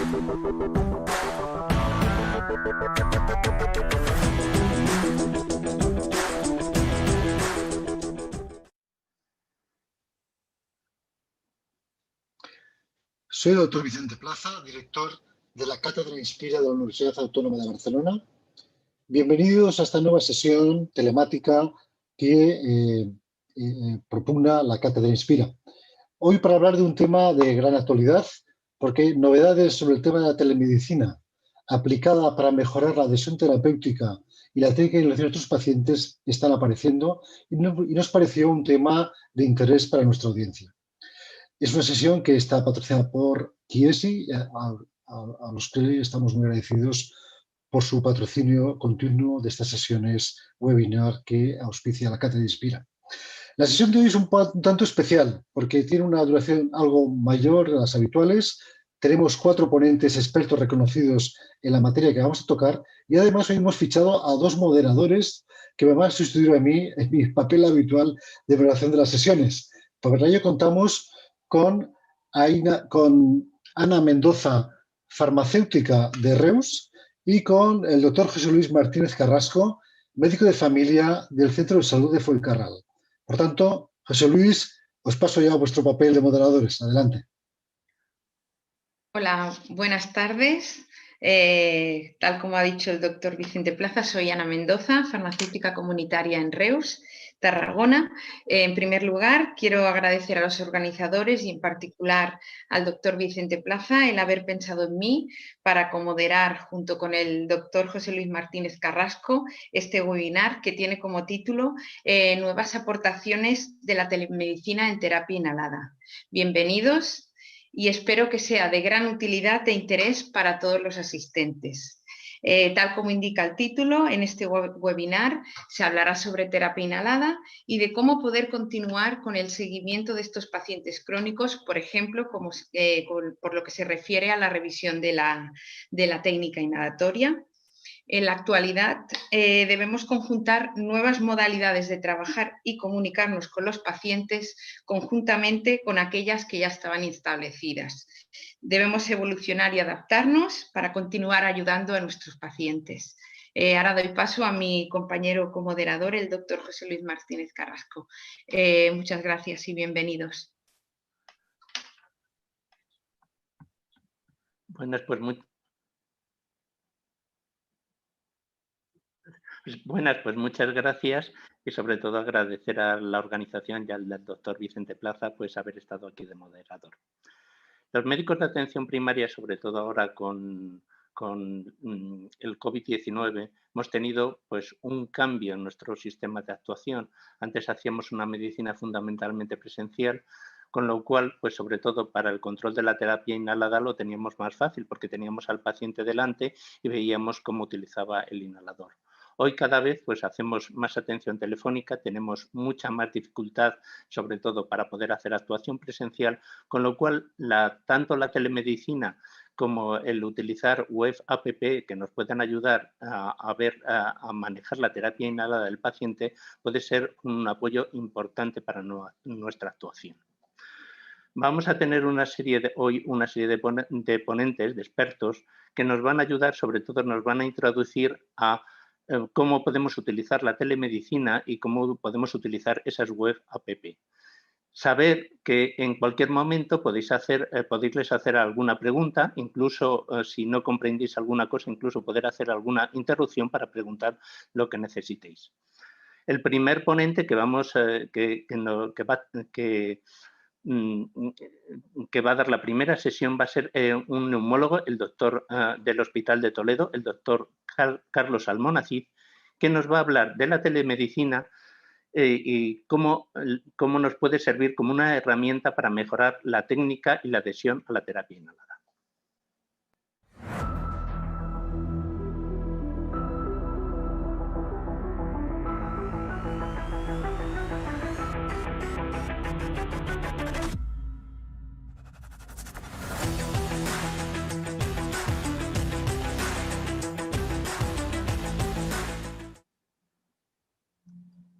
Soy el doctor Vicente Plaza, director de la Cátedra Inspira de la Universidad Autónoma de Barcelona. Bienvenidos a esta nueva sesión telemática que propugna la Cátedra Inspira. Hoy para hablar de un tema de gran actualidad, porque hay novedades sobre el tema de la telemedicina aplicada para mejorar la adhesión terapéutica y la técnica de relación a nuestros pacientes están apareciendo y nos pareció un tema de interés para nuestra audiencia. Es una sesión que está patrocinada por Chiesi, a los que estamos muy agradecidos por su patrocinio continuo de estas sesiones webinar que auspicia la Cátedra Inspira. La sesión de hoy es un tanto especial porque tiene una duración algo mayor de las habituales. Tenemos 4 ponentes expertos reconocidos en la materia que vamos a tocar y además hoy hemos fichado a 2 moderadores que me van a sustituir a mí en mi papel habitual de moderación de las sesiones. Por ello contamos con Ana Mendoza, farmacéutica de Reus, y con el doctor José Luis Martínez Carrasco, médico de familia del Centro de Salud de Fuencarral. Por tanto, José Luis, os paso ya a vuestro papel de moderadores. Adelante. Hola, buenas tardes. Tal como ha dicho el doctor Vicente Plaza, soy Ana Mendoza, farmacéutica comunitaria en Reus, Tarragona. En primer lugar, quiero agradecer a los organizadores y en particular al doctor Vicente Plaza el haber pensado en mí para comoderar junto con el doctor José Luis Martínez Carrasco este webinar que tiene como título Nuevas aportaciones de la telemedicina en terapia inhalada. Bienvenidos y espero que sea de gran utilidad e interés para todos los asistentes. Tal como indica el título, en este webinar se hablará sobre terapia inhalada y de cómo poder continuar con el seguimiento de estos pacientes crónicos, por ejemplo, por lo que se refiere a la revisión de la técnica inhalatoria. En la actualidad debemos conjuntar nuevas modalidades de trabajar y comunicarnos con los pacientes conjuntamente con aquellas que ya estaban establecidas. Debemos evolucionar y adaptarnos para continuar ayudando a nuestros pacientes. Ahora doy paso a mi compañero comoderador, el doctor José Luis Martínez Carrasco. Muchas gracias y bienvenidos. Buenas, pues muchas gracias y sobre todo agradecer a la organización y al doctor Vicente Plaza pues haber estado aquí de moderador. Los médicos de atención primaria, sobre todo ahora con el COVID-19, hemos tenido pues un cambio en nuestro sistema de actuación. Antes hacíamos una medicina fundamentalmente presencial, con lo cual, pues sobre todo para el control de la terapia inhalada lo teníamos más fácil porque teníamos al paciente delante y veíamos cómo utilizaba el inhalador. Hoy cada vez pues hacemos más atención telefónica, tenemos mucha más dificultad, sobre todo para poder hacer actuación presencial, con lo cual tanto la telemedicina como el utilizar web app que nos puedan ayudar a manejar la terapia inhalada del paciente puede ser un apoyo importante para nuestra actuación. Vamos a tener hoy una serie de ponentes, de expertos, que nos van a ayudar, sobre todo nos van a introducir a cómo podemos utilizar la telemedicina y cómo podemos utilizar esas web app. Saber que en cualquier momento podéis hacer alguna pregunta, incluso si no comprendéis alguna cosa, incluso poder hacer alguna interrupción para preguntar lo que necesitéis. El primer ponente que va a dar la primera sesión va a ser un neumólogo, el doctor del Hospital de Toledo, el doctor Carlos Almonacid, que nos va a hablar de la telemedicina y cómo nos puede servir como una herramienta para mejorar la técnica y la adhesión a la terapia inhalada.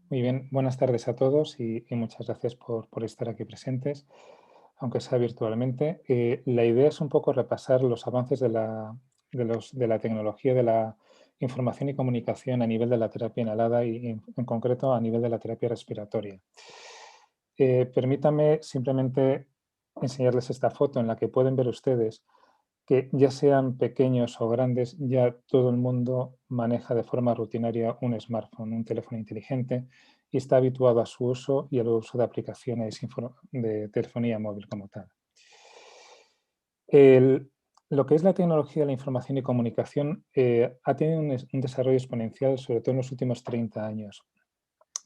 Muy bien, buenas tardes a todos y muchas gracias por estar aquí presentes. aunque sea virtualmente. La idea es un poco repasar los avances de la tecnología de la información y comunicación a nivel de la terapia inhalada y en concreto a nivel de la terapia respiratoria. Permítanme simplemente enseñarles esta foto en la que pueden ver ustedes que ya sean pequeños o grandes, ya todo el mundo maneja de forma rutinaria un smartphone, un teléfono inteligente, y está habituado a su uso y al uso de aplicaciones de telefonía móvil como tal. Lo que es la tecnología de la información y comunicación ha tenido un desarrollo exponencial, sobre todo en los últimos 30 años.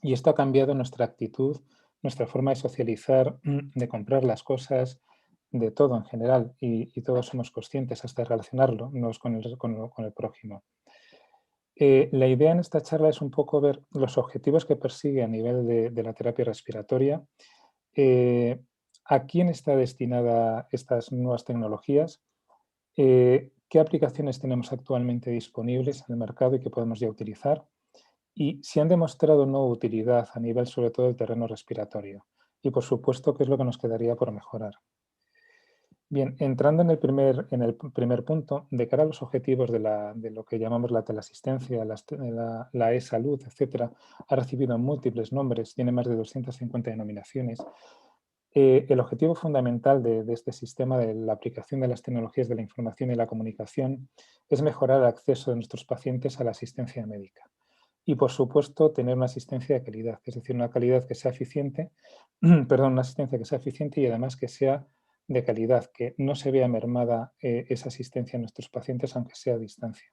Y esto ha cambiado nuestra actitud, nuestra forma de socializar, de comprar las cosas, de todo en general. Y todos somos conscientes hasta de relacionarnos con el prójimo. La idea en esta charla es un poco ver los objetivos que persigue a nivel de la terapia respiratoria, a quién está destinada estas nuevas tecnologías, qué aplicaciones tenemos actualmente disponibles en el mercado y que podemos ya utilizar, y si han demostrado no utilidad a nivel sobre todo del terreno respiratorio. Y por supuesto, qué es lo que nos quedaría por mejorar. Bien, entrando en el primer punto, de cara a los objetivos de lo que llamamos la teleasistencia, la e-salud, etcétera, ha recibido múltiples nombres, tiene más de 250 denominaciones. El objetivo fundamental de este sistema de la aplicación de las tecnologías de la información y la comunicación es mejorar el acceso de nuestros pacientes a la asistencia médica. Y, por supuesto, tener una asistencia de calidad, es decir, una calidad que sea eficiente, perdón, una asistencia que sea eficiente y además que sea de calidad, que no se vea mermada esa asistencia a nuestros pacientes, aunque sea a distancia.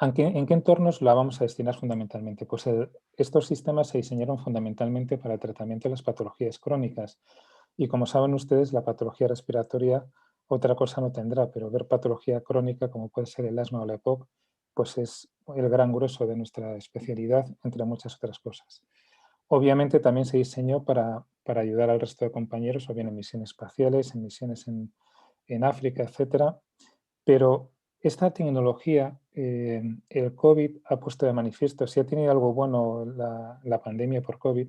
¿En qué entornos la vamos a destinar fundamentalmente? Pues estos sistemas se diseñaron fundamentalmente para el tratamiento de las patologías crónicas. Y como saben ustedes, la patología respiratoria otra cosa no tendrá, pero ver patología crónica como puede ser el asma o la EPOC, pues es el gran grueso de nuestra especialidad, entre muchas otras cosas. Obviamente también se diseñó para ayudar al resto de compañeros, o bien en misiones espaciales, en misiones en África, etcétera. Pero esta tecnología, el COVID ha puesto de manifiesto, si ha tenido algo bueno la pandemia por COVID,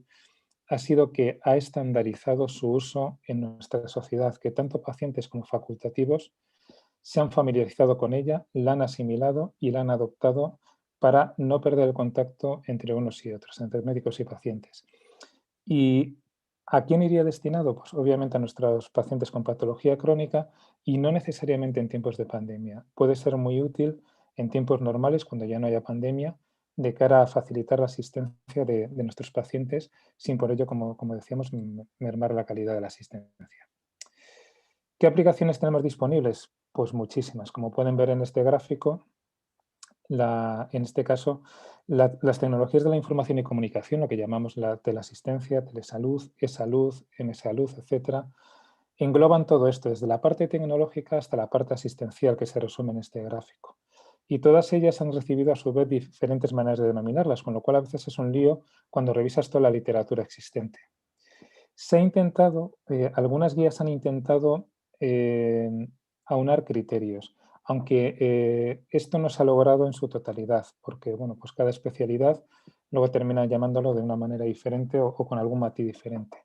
ha sido que ha estandarizado su uso en nuestra sociedad, que tanto pacientes como facultativos se han familiarizado con ella, la han asimilado y la han adoptado para no perder el contacto entre unos y otros, entre médicos y pacientes. ¿Y a quién iría destinado? Pues obviamente a nuestros pacientes con patología crónica y no necesariamente en tiempos de pandemia. Puede ser muy útil en tiempos normales, cuando ya no haya pandemia, de cara a facilitar la asistencia de nuestros pacientes, sin por ello, como decíamos, mermar la calidad de la asistencia. ¿Qué aplicaciones tenemos disponibles? Pues muchísimas. Como pueden ver en este gráfico, en este caso, las tecnologías de la información y comunicación, lo que llamamos la teleasistencia, telesalud, e-salud, m-salud, etcétera, engloban todo esto, desde la parte tecnológica hasta la parte asistencial que se resume en este gráfico. Y todas ellas han recibido a su vez diferentes maneras de denominarlas, con lo cual a veces es un lío cuando revisas toda la literatura existente. Se ha intentado, algunas guías han intentado aunar criterios, aunque esto no se ha logrado en su totalidad, porque bueno, pues cada especialidad luego termina llamándolo de una manera diferente o con algún matiz diferente.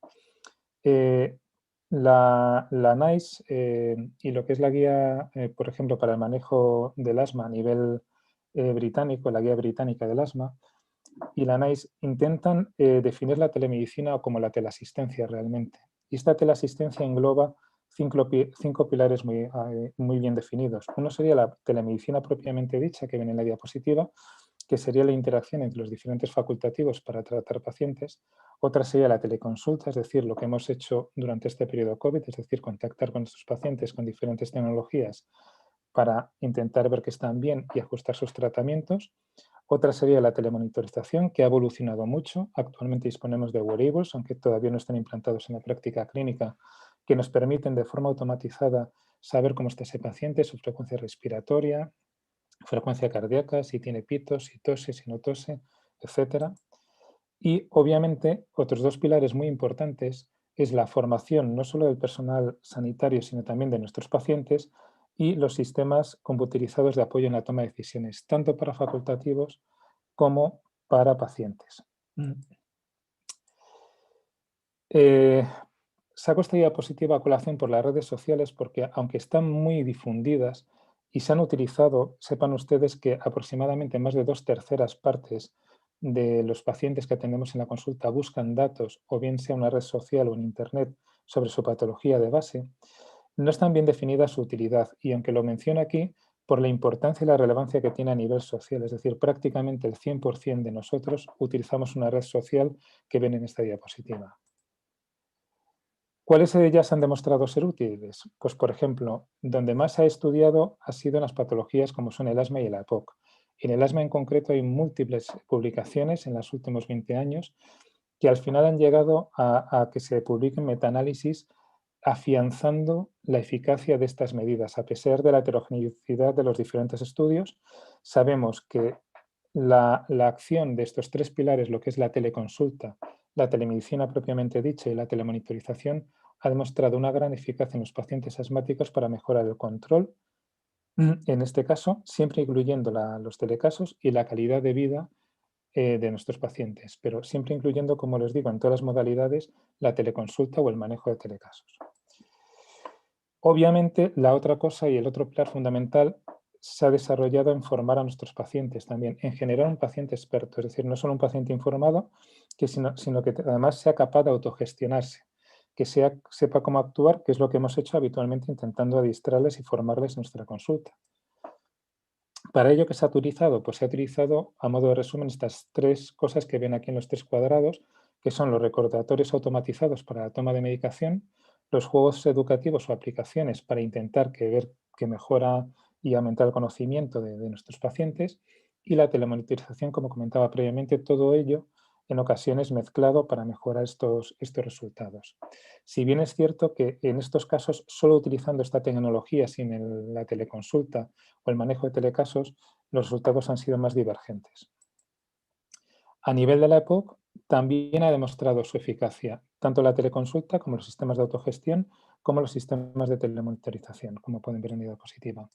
La NICE y lo que es la guía, por ejemplo, para el manejo del asma a nivel británico, la guía británica del asma, y la NICE intentan definir la telemedicina como la teleasistencia realmente. Y esta teleasistencia engloba cinco pilares muy bien definidos. Uno sería la telemedicina propiamente dicha, que viene en la diapositiva, que sería la interacción entre los diferentes facultativos para tratar pacientes. Otra sería la teleconsulta, es decir, lo que hemos hecho durante este periodo COVID, es decir, contactar con nuestros pacientes con diferentes tecnologías para intentar ver que están bien y ajustar sus tratamientos. Otra sería la telemonitorización, que ha evolucionado mucho. Actualmente disponemos de wearables, aunque todavía no están implantados en la práctica clínica, que nos permiten de forma automatizada saber cómo está ese paciente, su frecuencia respiratoria, frecuencia cardíaca, si tiene pitos, si tose, si no tose, etc. Y obviamente otros dos pilares muy importantes es la formación no solo del personal sanitario, sino también de nuestros pacientes, y los sistemas computarizados de apoyo en la toma de decisiones, tanto para facultativos como para pacientes. saco esta diapositiva a colación por las redes sociales porque, aunque están muy difundidas y se han utilizado, sepan ustedes que aproximadamente más de 2/3 partes de los pacientes que atendemos en la consulta buscan datos, o bien sea una red social o en Internet, sobre su patología de base, no está bien definida su utilidad. Y aunque lo menciono aquí, por la importancia y la relevancia que tiene a nivel social, es decir, prácticamente el 100% de nosotros utilizamos una red social que ven en esta diapositiva. ¿Cuáles de ellas han demostrado ser útiles? Pues, por ejemplo, donde más se ha estudiado ha sido en las patologías como son el asma y el EPOC. En el asma en concreto hay múltiples publicaciones en los últimos 20 años que al final han llegado a que se publiquen metaanálisis afianzando la eficacia de estas medidas. A pesar de la heterogeneidad de los diferentes estudios, sabemos que la acción de estos 3 pilares, lo que es la teleconsulta, la telemedicina propiamente dicha y la telemonitorización, ha demostrado una gran eficacia en los pacientes asmáticos para mejorar el control, en este caso, siempre incluyendo los telecasos y la calidad de vida de nuestros pacientes, pero siempre incluyendo, como les digo, en todas las modalidades, la teleconsulta o el manejo de telecasos. Obviamente, la otra cosa y el otro pilar fundamental se ha desarrollado en formar a nuestros pacientes también, en generar un paciente experto, es decir, no solo un paciente informado, sino que además sea capaz de autogestionarse, que sepa cómo actuar, que es lo que hemos hecho habitualmente intentando adiestrarles y formarles en nuestra consulta. Para ello, ¿qué se ha utilizado? Pues se ha utilizado, a modo de resumen, estas 3 cosas que ven aquí en los 3 cuadrados, que son los recordatorios automatizados para la toma de medicación, los juegos educativos o aplicaciones para intentar ver que mejora y aumentar el conocimiento de nuestros pacientes, y la telemonitorización, como comentaba previamente, todo ello en ocasiones mezclado para mejorar estos resultados. Si bien es cierto que en estos casos, solo utilizando esta tecnología sin la teleconsulta o el manejo de telecasos, los resultados han sido más divergentes. A nivel de la EPOC, también ha demostrado su eficacia, tanto la teleconsulta como los sistemas de autogestión, como los sistemas de telemonitorización, como pueden ver en la diapositiva.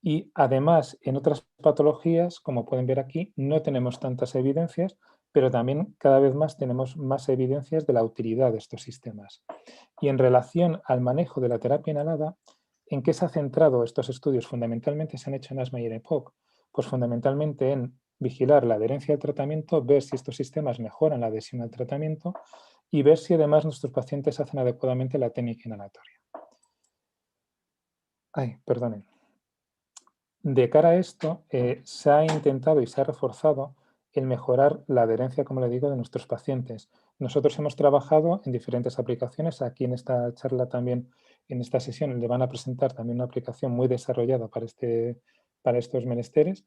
Y además, en otras patologías, como pueden ver aquí, no tenemos tantas evidencias, pero también cada vez más tenemos más evidencias de la utilidad de estos sistemas. Y en relación al manejo de la terapia inhalada, ¿en qué se ha centrado estos estudios? Fundamentalmente se han hecho en asma y en EPOC. Pues fundamentalmente en vigilar la adherencia al tratamiento, ver si estos sistemas mejoran la adhesión al tratamiento y ver si además nuestros pacientes hacen adecuadamente la técnica inhalatoria. Perdonen. De cara a esto, se ha intentado y se ha reforzado el mejorar la adherencia, como le digo, de nuestros pacientes. Nosotros hemos trabajado en diferentes aplicaciones. Aquí en esta charla también, en esta sesión, le van a presentar también una aplicación muy desarrollada para estos menesteres,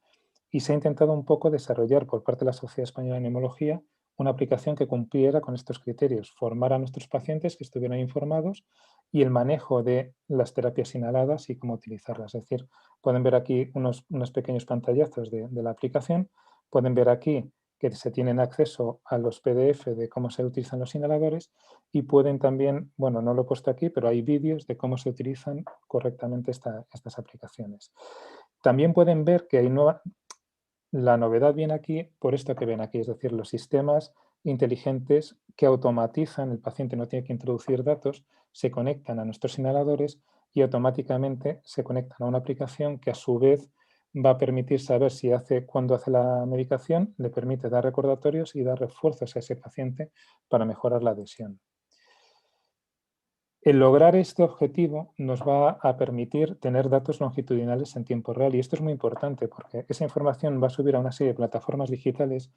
y se ha intentado un poco desarrollar por parte de la Sociedad Española de Neumología una aplicación que cumpliera con estos criterios, formar a nuestros pacientes que estuvieran informados y el manejo de las terapias inhaladas y cómo utilizarlas. Es decir, pueden ver aquí unos pequeños pantallazos de la aplicación, pueden ver aquí que se tienen acceso a los PDF de cómo se utilizan los inhaladores y pueden también, bueno, no lo he puesto aquí, pero hay vídeos de cómo se utilizan correctamente estas aplicaciones. También pueden ver que la novedad viene aquí por esto que ven aquí, es decir, los sistemas inteligentes que automatizan, el paciente no tiene que introducir datos, se conectan a nuestros inhaladores y automáticamente se conectan a una aplicación que a su vez va a permitir saber cuándo hace la medicación, le permite dar recordatorios y dar refuerzos a ese paciente para mejorar la adhesión. El lograr este objetivo nos va a permitir tener datos longitudinales en tiempo real, y esto es muy importante porque esa información va a subir a una serie de plataformas digitales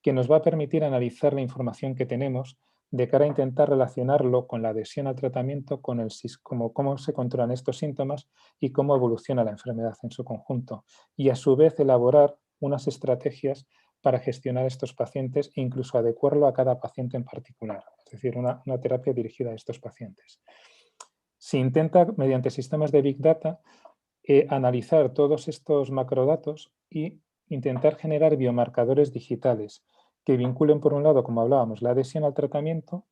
que nos va a permitir analizar la información que tenemos de cara a intentar relacionarlo con la adhesión al tratamiento, con cómo se controlan estos síntomas y cómo evoluciona la enfermedad en su conjunto, y a su vez elaborar unas estrategias para gestionar estos pacientes e incluso adecuarlo a cada paciente en particular, es decir, una terapia dirigida a estos pacientes. Se intenta, mediante sistemas de Big Data, analizar todos estos macrodatos y intentar generar biomarcadores digitales que vinculen, por un lado, como hablábamos, la adhesión al tratamiento,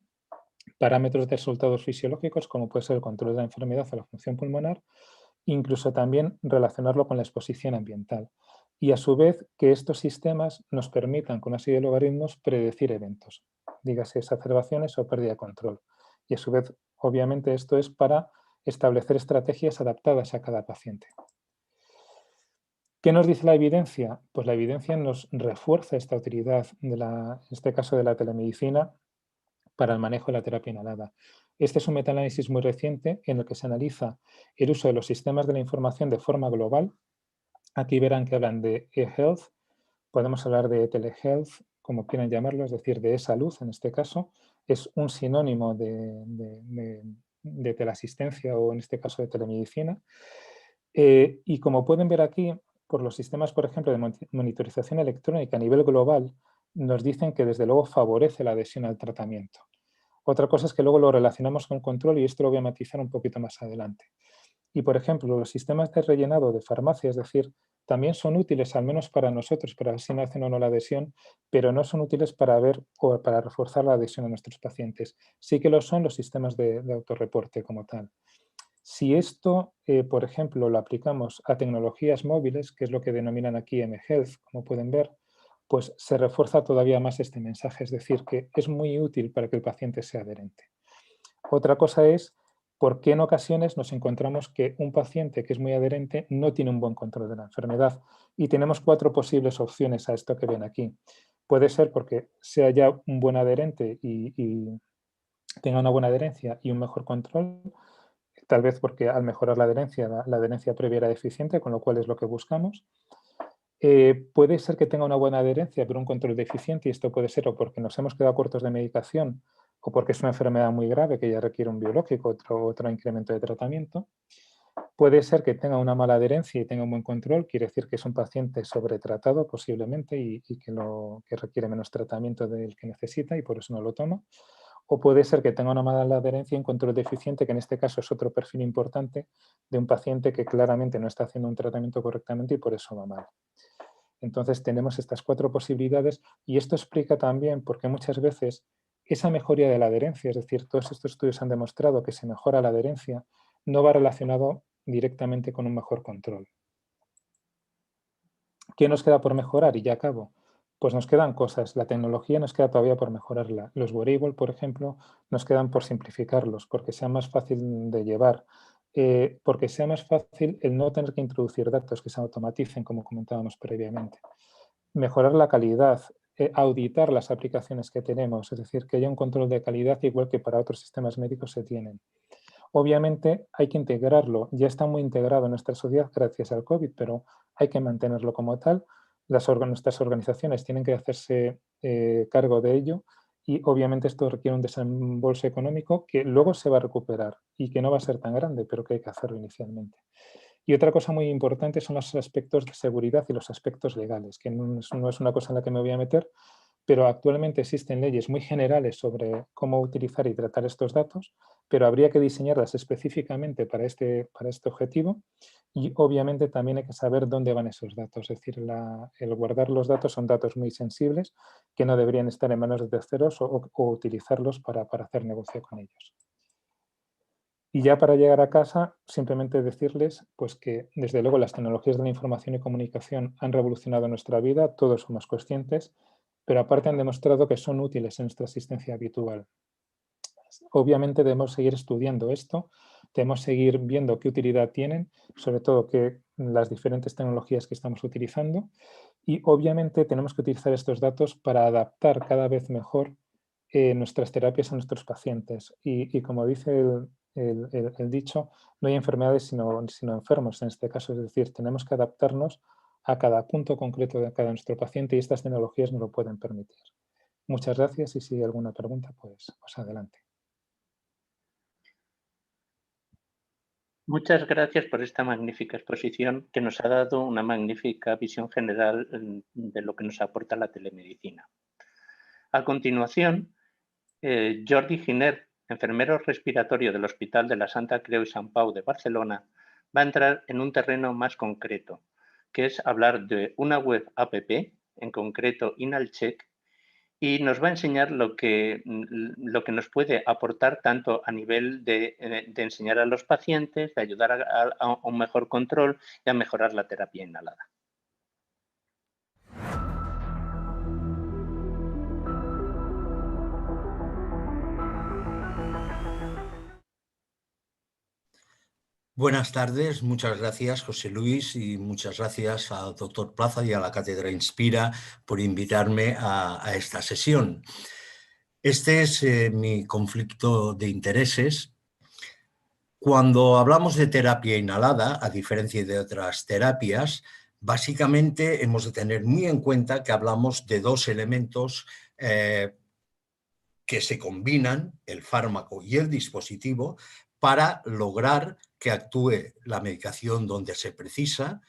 parámetros de resultados fisiológicos, como puede ser el control de la enfermedad o la función pulmonar, incluso también relacionarlo con la exposición ambiental. Y a su vez que estos sistemas nos permitan con una serie de logaritmos predecir eventos, dígase exacerbaciones o pérdida de control. Y a su vez, obviamente, esto es para establecer estrategias adaptadas a cada paciente. ¿Qué nos dice la evidencia? Pues la evidencia nos refuerza esta utilidad, en este caso de la telemedicina, para el manejo de la terapia inhalada. Este es un metaanálisis muy reciente en el que se analiza el uso de los sistemas de la información de forma global. Aquí verán que hablan de e-health, podemos hablar de telehealth, como quieran llamarlo, es decir, de e-salud en este caso. Es un sinónimo de teleasistencia o en este caso de telemedicina. Y como pueden ver aquí, por los sistemas, por ejemplo, de monitorización electrónica a nivel global, nos dicen que desde luego favorece la adhesión al tratamiento. Otra cosa es que luego lo relacionamos con control y esto lo voy a matizar un poquito más adelante. Y, por ejemplo, los sistemas de rellenado de farmacia, es decir, también son útiles, al menos para nosotros, para ver si hacen o no la adhesión, pero no son útiles para ver o para reforzar la adhesión a nuestros pacientes. Sí que lo son los sistemas de autorreporte como tal. Si esto, por ejemplo, lo aplicamos a tecnologías móviles, que es lo que denominan aquí mHealth, como pueden ver, pues se refuerza todavía más este mensaje, es decir, que es muy útil para que el paciente sea adherente. Otra cosa es por qué en ocasiones nos encontramos que un paciente que es muy adherente no tiene un buen control de la enfermedad y tenemos 4 posibles opciones a esto que ven aquí. Puede ser porque sea ya un buen adherente y tenga una buena adherencia y un mejor control, tal vez porque al mejorar la adherencia previa era deficiente, con lo cual es lo que buscamos. Puede ser que tenga una buena adherencia, pero un control deficiente, y esto puede ser o porque nos hemos quedado cortos de medicación o porque es una enfermedad muy grave que ya requiere un biológico, otro incremento de tratamiento. Puede ser que tenga una mala adherencia y tenga un buen control, quiere decir que es un paciente sobretratado posiblemente y que requiere menos tratamiento del que necesita y por eso no lo toma. O puede ser que tenga una mala adherencia y un control deficiente, que en este caso es otro perfil importante de un paciente que claramente no está haciendo un tratamiento correctamente y por eso va mal. Entonces tenemos estas 4 posibilidades y esto explica también por qué muchas veces esa mejoría de la adherencia, es decir, todos estos estudios han demostrado que se mejora la adherencia, no va relacionado directamente con un mejor control. ¿Qué nos queda por mejorar? Y ya acabo. Pues nos quedan cosas. La tecnología nos queda todavía por mejorarla. Los wearables, por ejemplo, nos quedan por simplificarlos, porque sea más fácil de llevar, porque sea más fácil el no tener que introducir datos que se automaticen, como comentábamos previamente. Mejorar la calidad, auditar las aplicaciones que tenemos, es decir, que haya un control de calidad igual que para otros sistemas médicos se tienen. Obviamente hay que integrarlo, ya está muy integrado en nuestra sociedad gracias al COVID, pero hay que mantenerlo como tal. Nuestras organizaciones tienen que hacerse cargo de ello y obviamente esto requiere un desembolso económico que luego se va a recuperar y que no va a ser tan grande, pero que hay que hacerlo inicialmente. Y otra cosa muy importante son los aspectos de seguridad y los aspectos legales, que no es una cosa en la que me voy a meter, pero actualmente existen leyes muy generales sobre cómo utilizar y tratar estos datos, pero habría que diseñarlas específicamente para este objetivo y obviamente también hay que saber dónde van esos datos. Es decir, el guardar los datos son datos muy sensibles que no deberían estar en manos de terceros o utilizarlos para hacer negocio con ellos. Y ya para llegar a casa, simplemente decirles pues, que desde luego las tecnologías de la información y comunicación han revolucionado nuestra vida, todos somos conscientes, pero aparte han demostrado que son útiles en nuestra asistencia habitual. Obviamente debemos seguir estudiando esto, debemos seguir viendo qué utilidad tienen, sobre todo que las diferentes tecnologías que estamos utilizando y obviamente tenemos que utilizar estos datos para adaptar cada vez mejor nuestras terapias a nuestros pacientes. Y como dice el dicho, no hay enfermedades sino enfermos en este caso, es decir, tenemos que adaptarnos a cada punto concreto de cada nuestro paciente y estas tecnologías nos lo pueden permitir. Muchas gracias y si hay alguna pregunta, pues adelante. Muchas gracias por esta magnífica exposición que nos ha dado una magnífica visión general de lo que nos aporta la telemedicina. A continuación, Jordi Giner, enfermero respiratorio del Hospital de la Santa Creu i Sant Pau de Barcelona, va a entrar en un terreno más concreto, que es hablar de una web app, en concreto InhalCheck, y nos va a enseñar lo que nos puede aportar tanto a nivel de enseñar a los pacientes, de ayudar a un mejor control y a mejorar la terapia inhalada. Buenas tardes, muchas gracias José Luis y muchas gracias al doctor Plaza y a la Cátedra Inspira por invitarme a esta sesión. Este es mi conflicto de intereses. Cuando hablamos de terapia inhalada, a diferencia de otras terapias, básicamente hemos de tener muy en cuenta que hablamos de dos elementos que se combinan, el fármaco y el dispositivo, para lograr que actúe la medicación donde se precisa,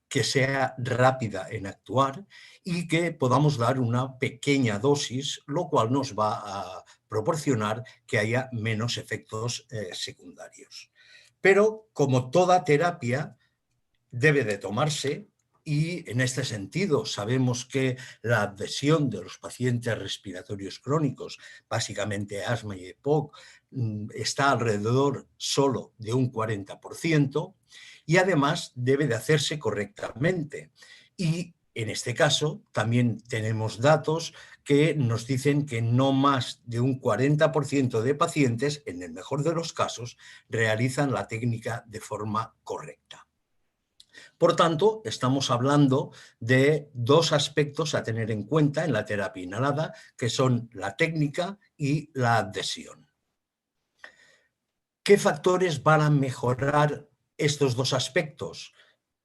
que sea rápida en actuar y que podamos dar una pequeña dosis, lo cual nos va a proporcionar que haya menos efectos secundarios. Pero como toda terapia debe de tomarse, y en este sentido sabemos que la adhesión de los pacientes respiratorios crónicos, básicamente asma y EPOC, está alrededor solo de un 40%, y además debe de hacerse correctamente. Y en este caso también tenemos datos que nos dicen que no más de un 40% de pacientes, en el mejor de los casos, realizan la técnica de forma correcta. Por tanto, estamos hablando de dos aspectos a tener en cuenta en la terapia inhalada, que son la técnica y la adhesión. ¿Qué factores van a mejorar estos dos aspectos?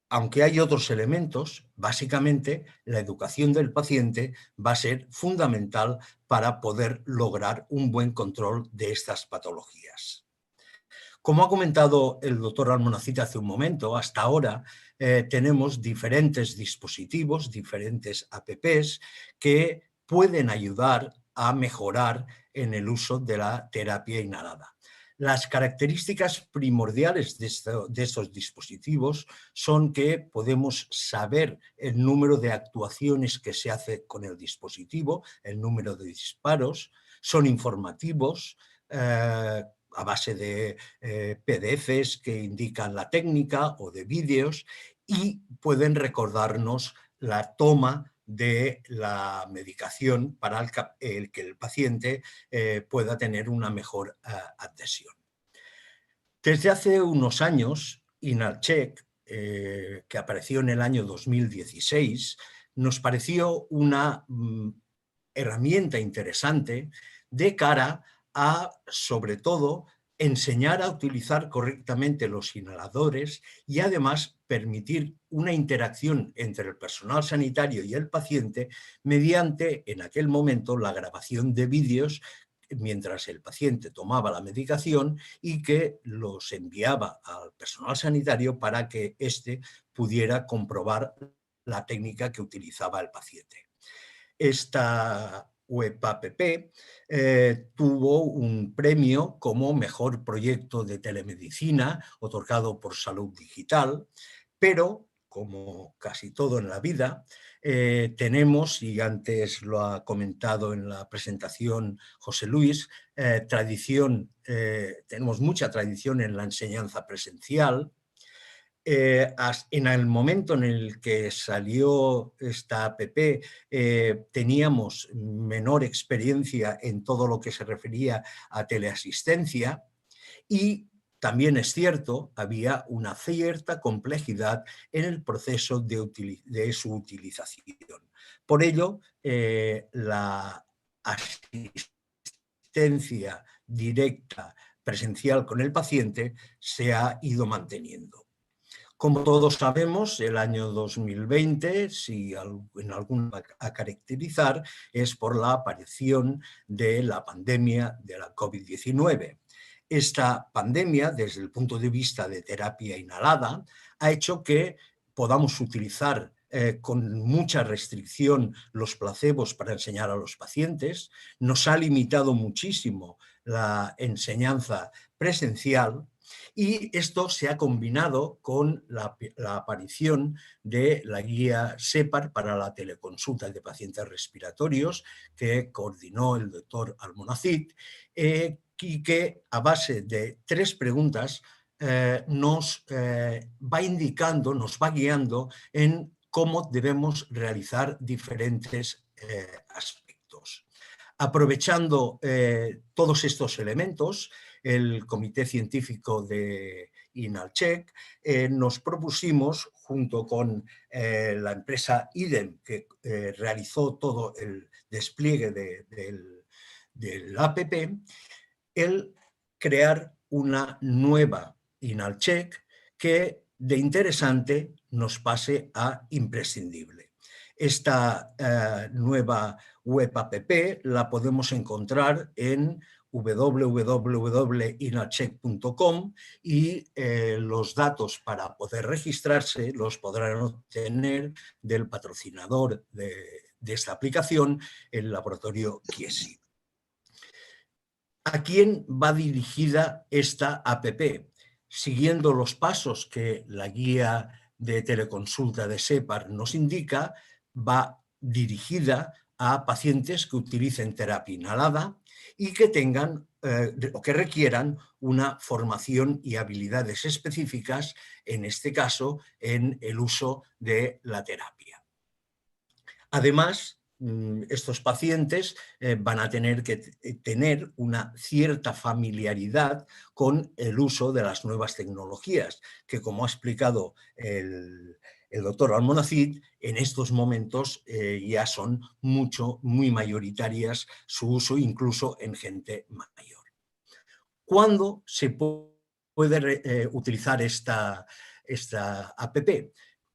Aunque hay otros elementos, básicamente la educación del paciente va a ser fundamental para poder lograr un buen control de estas patologías. Como ha comentado el doctor Almonacid hace un momento, hasta ahora tenemos diferentes dispositivos, diferentes apps que pueden ayudar a mejorar en el uso de la terapia inhalada. Las características primordiales de estos dispositivos son que podemos saber el número de actuaciones que se hace con el dispositivo, el número de disparos, son informativos, a base de PDFs que indican la técnica o de vídeos, y pueden recordarnos la toma de la medicación para el que el paciente pueda tener una mejor adhesión. Desde hace unos años, InhalCheck, que apareció en el año 2016, nos pareció una herramienta interesante de cara a, sobre todo, enseñar a utilizar correctamente los inhaladores y además permitir una interacción entre el personal sanitario y el paciente mediante, en aquel momento, la grabación de vídeos mientras el paciente tomaba la medicación y que los enviaba al personal sanitario para que éste pudiera comprobar la técnica que utilizaba el paciente. Esta web app tuvo un premio como mejor proyecto de telemedicina otorgado por Salud Digital, pero como casi todo en la vida, tenemos, y antes lo ha comentado en la presentación José Luis, tenemos mucha tradición en la enseñanza presencial. En el momento en el que salió esta app teníamos menor experiencia en todo lo que se refería a teleasistencia, y también es cierto, había una cierta complejidad en el proceso de su utilización. Por ello, la asistencia directa presencial con el paciente se ha ido manteniendo. Como todos sabemos, el año 2020, si en alguno a caracterizar, es por la aparición de la pandemia de la COVID-19. Esta pandemia, desde el punto de vista de terapia inhalada, ha hecho que podamos utilizar con mucha restricción los placebos para enseñar a los pacientes. Nos ha limitado muchísimo la enseñanza presencial, y esto se ha combinado con la aparición de la guía SEPAR para la teleconsulta de pacientes respiratorios, que coordinó el doctor Almonacid, y que a base de 3 preguntas nos va indicando, nos va guiando en cómo debemos realizar diferentes aspectos. Aprovechando todos estos elementos, el Comité Científico de InalCheck, nos propusimos, junto con la empresa IDEM, que realizó todo el despliegue del APP, el crear una nueva InalCheck que de interesante nos pase a imprescindible. Esta nueva web app la podemos encontrar en www.inalcheck.com y los datos para poder registrarse los podrán obtener del patrocinador de esta aplicación, el laboratorio Chiesi. ¿A quién va dirigida esta app? Siguiendo los pasos que la guía de teleconsulta de SEPAR nos indica, va dirigida a pacientes que utilicen terapia inhalada y que tengan o que requieran una formación y habilidades específicas, en este caso, en el uso de la terapia. Además, estos pacientes van a tener que tener una cierta familiaridad con el uso de las nuevas tecnologías, que, como ha explicado el doctor Almonacid, en estos momentos ya son muy mayoritarias su uso, incluso en gente mayor. ¿Cuándo se puede utilizar esta app?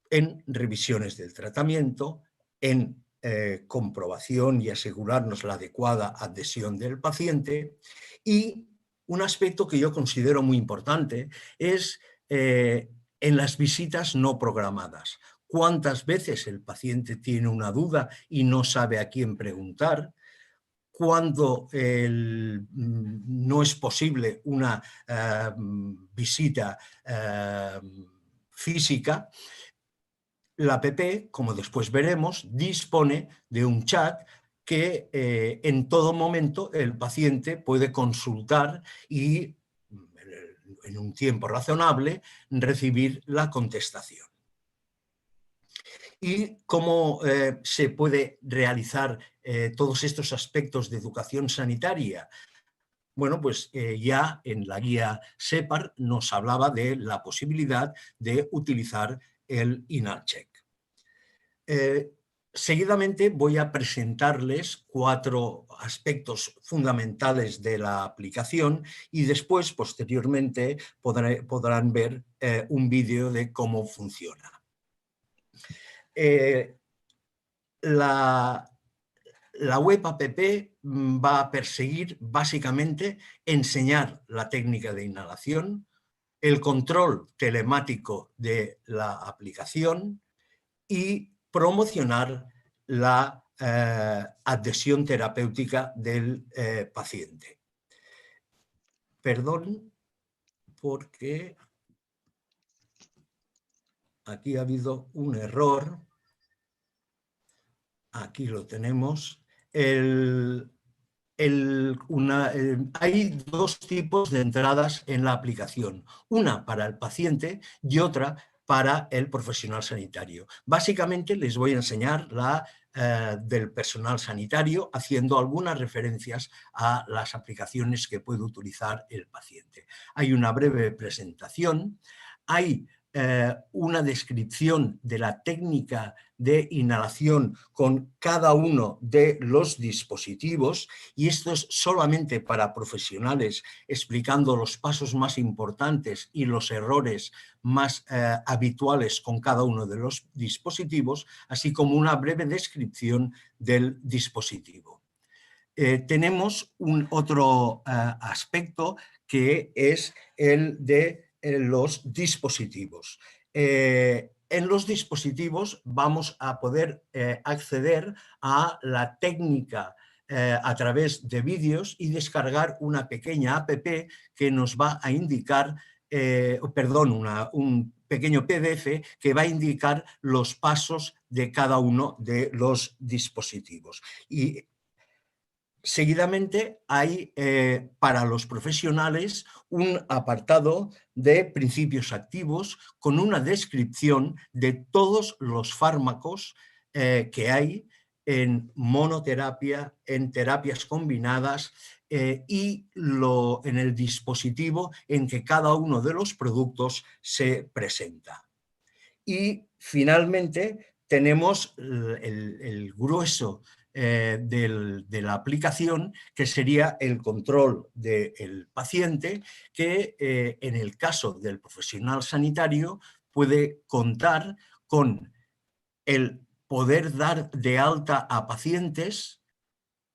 En revisiones del tratamiento, en comprobación y asegurarnos la adecuada adhesión del paciente, y un aspecto que yo considero muy importante es en las visitas no programadas. ¿Cuántas veces el paciente tiene una duda y no sabe a quién preguntar? Cuando no es posible una visita física, la app, como después veremos, dispone de un chat que en todo momento el paciente puede consultar y en un tiempo razonable recibir la contestación. ¿Y cómo se puede realizar todos estos aspectos de educación sanitaria? Bueno, pues ya en la guía SEPAR nos hablaba de la posibilidad de utilizar el InalCheck. Seguidamente voy a presentarles 4 aspectos fundamentales de la aplicación y después, posteriormente, podrán ver un vídeo de cómo funciona. La web app va a perseguir básicamente enseñar la técnica de inhalación, el control telemático de la aplicación y promocionar la adhesión terapéutica del paciente. Perdón, porque aquí ha habido un error. Aquí lo tenemos. Hay 2 tipos de entradas en la aplicación, una para el paciente y otra para el profesional sanitario. Básicamente les voy a enseñar la del personal sanitario, haciendo algunas referencias a las aplicaciones que puede utilizar el paciente. Hay una breve presentación, hay una descripción de la técnica de inhalación con cada uno de los dispositivos, y esto es solamente para profesionales, explicando los pasos más importantes y los errores más habituales con cada uno de los dispositivos, así como una breve descripción del dispositivo. Tenemos un otro aspecto que es el de los dispositivos. En los dispositivos vamos a poder acceder a la técnica a través de vídeos y descargar una pequeña app que nos va a indicar, un pequeño PDF que va a indicar los pasos de cada uno de los dispositivos. Y seguidamente hay para los profesionales un apartado de principios activos con una descripción de todos los fármacos que hay en monoterapia, en terapias combinadas, y en el dispositivo en que cada uno de los productos se presenta. Y finalmente tenemos el grueso de la aplicación, que sería el control del paciente, que en el caso del profesional sanitario puede contar con el poder dar de alta a pacientes,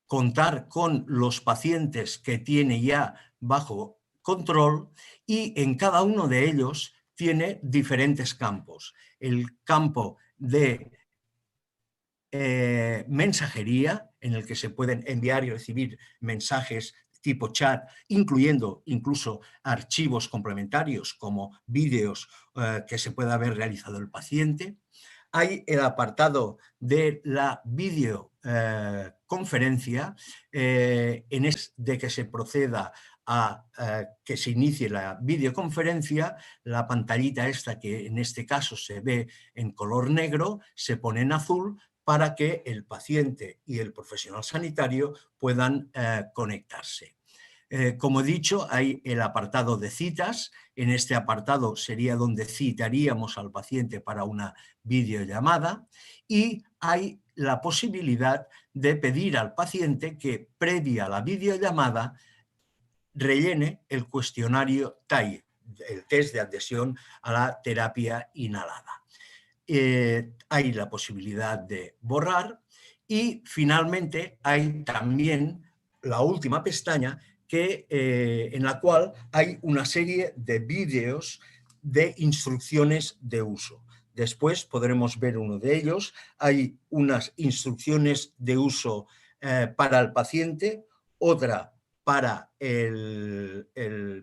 contar con los pacientes que tiene ya bajo control, y en cada uno de ellos tiene diferentes campos. El campo de mensajería, en el que se pueden enviar y recibir mensajes tipo chat, incluyendo incluso archivos complementarios como vídeos que se pueda haber realizado el paciente. Hay el apartado de la videoconferencia, de que se proceda a que se inicie la videoconferencia. La pantallita esta, que en este caso se ve en color negro, se pone en azul para que el paciente y el profesional sanitario puedan conectarse. Como he dicho, hay el apartado de citas. En este apartado sería donde citaríamos al paciente para una videollamada, y hay la posibilidad de pedir al paciente que, previa a la videollamada, rellene el cuestionario TAI, el test de adhesión a la terapia inhalada. Hay la posibilidad de borrar, y finalmente hay también la última pestaña en la cual hay una serie de vídeos de instrucciones de uso. Después podremos ver uno de ellos. Hay unas instrucciones de uso para el paciente, otra para el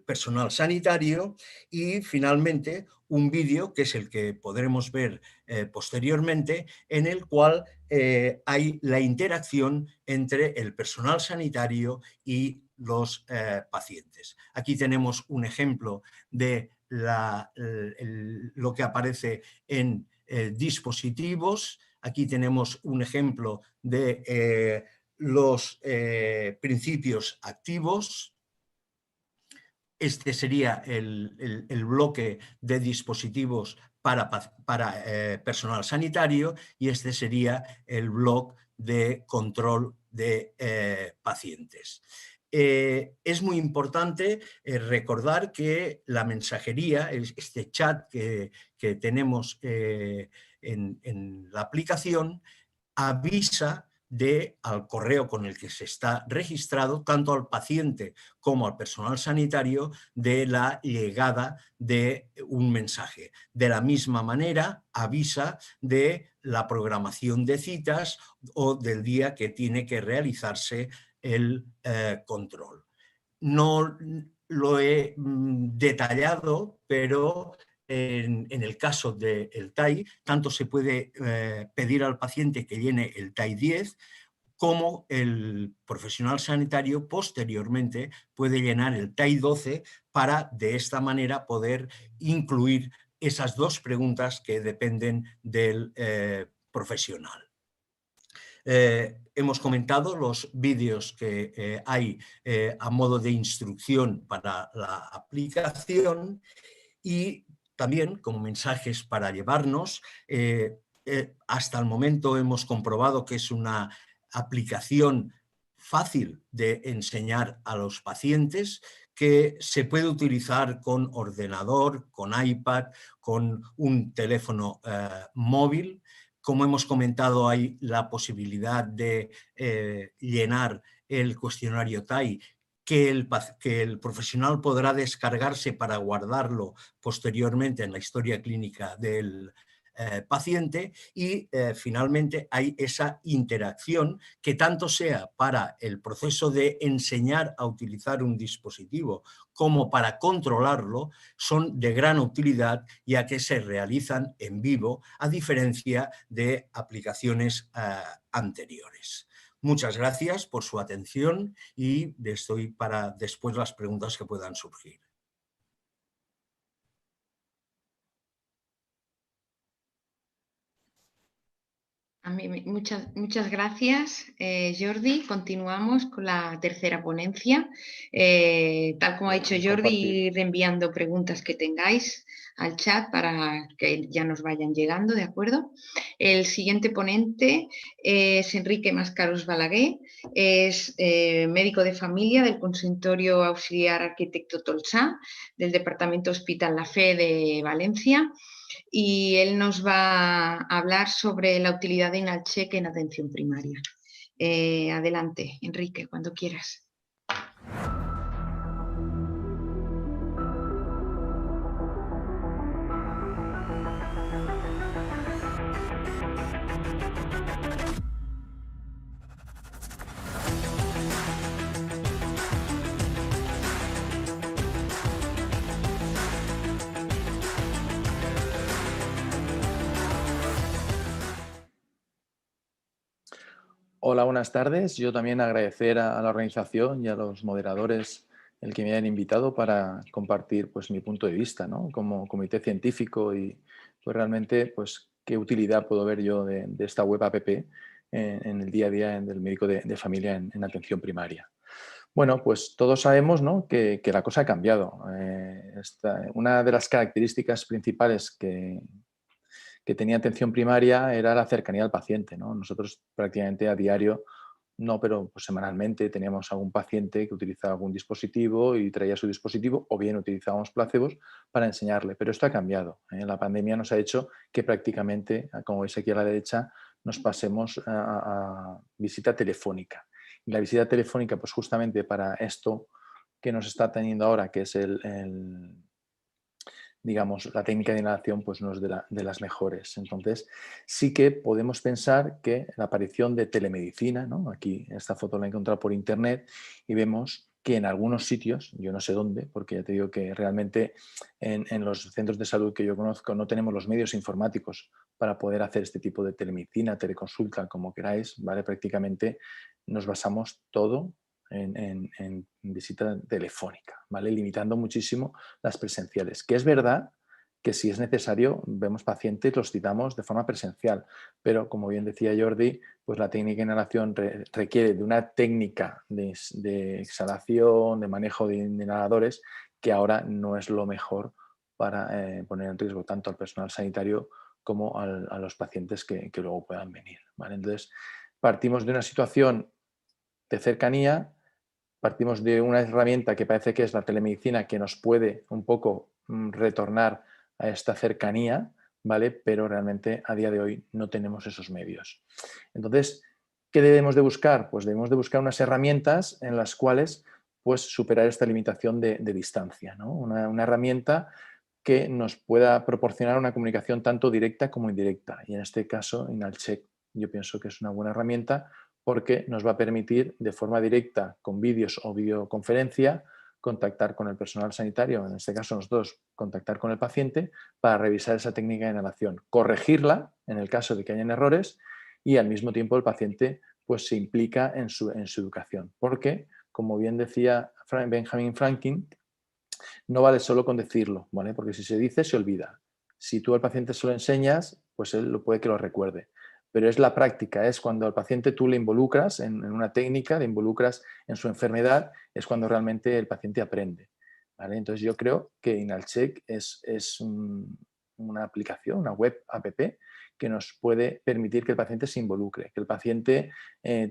personal sanitario, y finalmente un vídeo, que es el que podremos ver posteriormente, en el cual hay la interacción entre el personal sanitario y los pacientes. Aquí tenemos un ejemplo de lo que aparece en dispositivos. Aquí tenemos un ejemplo de los principios activos. Este sería el bloque de dispositivos para personal sanitario, y este sería el bloque de control de pacientes. Es muy importante recordar que la mensajería, este chat que tenemos en la aplicación, avisa al correo con el que se está registrado, tanto al paciente como al personal sanitario, de la llegada de un mensaje. De la misma manera, avisa de la programación de citas o del día que tiene que realizarse el control. No lo he detallado, pero en el caso del TAI, tanto se puede pedir al paciente que llene el TAI 10, como el profesional sanitario posteriormente puede llenar el TAI 12 para, de esta manera, poder incluir esas dos preguntas que dependen del profesional. Hemos comentado los vídeos que hay a modo de instrucción para la aplicación, y también como mensajes para llevarnos. Hasta el momento hemos comprobado que es una aplicación fácil de enseñar a los pacientes, que se puede utilizar con ordenador, con iPad, con un teléfono móvil. Como hemos comentado, hay la posibilidad de llenar el cuestionario TAI, que el profesional podrá descargarse para guardarlo posteriormente en la historia clínica del paciente, y finalmente hay esa interacción que, tanto sea para el proceso de enseñar a utilizar un dispositivo como para controlarlo, son de gran utilidad, ya que se realizan en vivo, a diferencia de aplicaciones anteriores. Muchas gracias por su atención, y estoy para después las preguntas que puedan surgir. Muchas gracias, Jordi. Continuamos con la tercera ponencia. Tal como ha dicho Jordi, ir enviando preguntas que tengáis al chat para que ya nos vayan llegando, ¿de acuerdo? El siguiente ponente es Enrique Mascaros Balaguer, es médico de familia del Consultorio Auxiliar Arquitecto Tolsá, del Departamento Hospital La Fe de Valencia. Y él nos va a hablar sobre la utilidad de INALCHEC en atención primaria. Adelante, Enrique, cuando quieras. Hola, buenas tardes. Yo también agradecer a la organización y a los moderadores el que me hayan invitado para compartir pues, mi punto de vista, ¿no? Como comité científico y pues, realmente pues, qué utilidad puedo ver yo de esta web app en el día a día del médico de familia en atención primaria. Bueno, pues todos sabemos, ¿no?, que la cosa ha cambiado. Una de las características principales que tenía atención primaria era la cercanía al paciente, ¿no? Nosotros prácticamente a diario, no, pero pues semanalmente teníamos algún paciente que utilizaba algún dispositivo y traía su dispositivo, o bien utilizábamos placebos para enseñarle. Pero esto ha cambiado, ¿eh? La pandemia nos ha hecho que prácticamente, como veis aquí a la derecha, nos pasemos a visita telefónica. Y la visita telefónica, pues justamente para esto que nos está teniendo ahora, que es digamos, la técnica de inhalación pues no es de las mejores. Entonces, sí que podemos pensar que la aparición de telemedicina, ¿no? Aquí esta foto la he encontrado por internet y vemos que en algunos sitios, yo no sé dónde, porque ya te digo que realmente en los centros de salud que yo conozco no tenemos los medios informáticos para poder hacer este tipo de telemedicina, teleconsulta, como queráis, ¿vale? Prácticamente nos basamos todo en visita telefónica, ¿vale? Limitando muchísimo las presenciales, que es verdad que si es necesario vemos pacientes, los citamos de forma presencial, pero como bien decía Jordi, pues la técnica de inhalación requiere de una técnica de exhalación, de manejo de inhaladores, que ahora no es lo mejor para poner en riesgo tanto al personal sanitario como a los pacientes que luego puedan venir, ¿vale? Entonces, partimos de una situación de cercanía, partimos de una herramienta que parece que es la telemedicina, que nos puede un poco retornar a esta cercanía, ¿vale? Pero realmente a día de hoy no tenemos esos medios. Entonces, ¿qué debemos de buscar? Pues debemos de buscar unas herramientas en las cuales pues, superar esta limitación de distancia, ¿no? Una herramienta que nos pueda proporcionar una comunicación tanto directa como indirecta. Y en este caso, INALCHEC, yo pienso que es una buena herramienta porque nos va a permitir de forma directa, con vídeos o videoconferencia, contactar con el personal sanitario, en este caso nosotros, contactar con el paciente para revisar esa técnica de inhalación, corregirla en el caso de que hayan errores y al mismo tiempo el paciente pues, se implica en su educación. Porque, como bien decía Benjamin Franklin, no vale solo con decirlo, ¿vale? Porque si se dice, se olvida. Si tú al paciente se lo enseñas, pues él puede que lo recuerde. Pero es la práctica, es cuando al paciente tú le involucras en una técnica, le involucras en su enfermedad, es cuando realmente el paciente aprende, ¿vale? Entonces yo creo que INALCHEC es una aplicación, una web app, que nos puede permitir que el paciente se involucre, que el paciente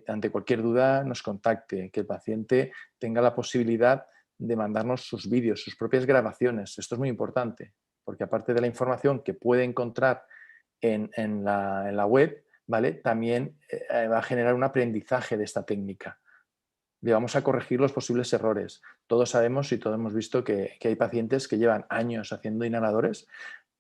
ante cualquier duda nos contacte, que el paciente tenga la posibilidad de mandarnos sus vídeos, sus propias grabaciones. Esto es muy importante, porque aparte de la información que puede encontrar en la web, ¿vale? También va a generar un aprendizaje de esta técnica. Le vamos a corregir los posibles errores. Todos sabemos y todos hemos visto que hay pacientes que llevan años haciendo inhaladores,